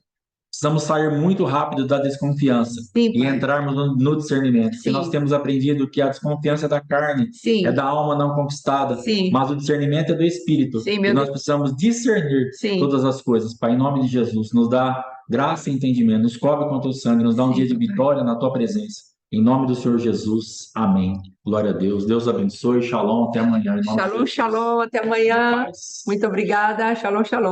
Precisamos sair muito rápido da desconfiança Sim, e Pai. entrarmos no discernimento, porque nós Sim, temos aprendido que a desconfiança é da carne, é sim, da alma não conquistada, sim, mas o discernimento é do Espírito. sim, E meu nós Deus. precisamos discernir Sim, todas as coisas. Pai, em nome de Jesus, nos dá graça e entendimento, nos cobre com o teu sangue, nos dá um sim, dia de papai. vitória na tua presença. Em nome do Senhor Jesus, amém. Glória a Deus. Deus abençoe. Shalom. Até amanhã. Em nome de Shalom, Jesus. shalom. Até amanhã. Paz. Muito obrigada. Shalom, shalom.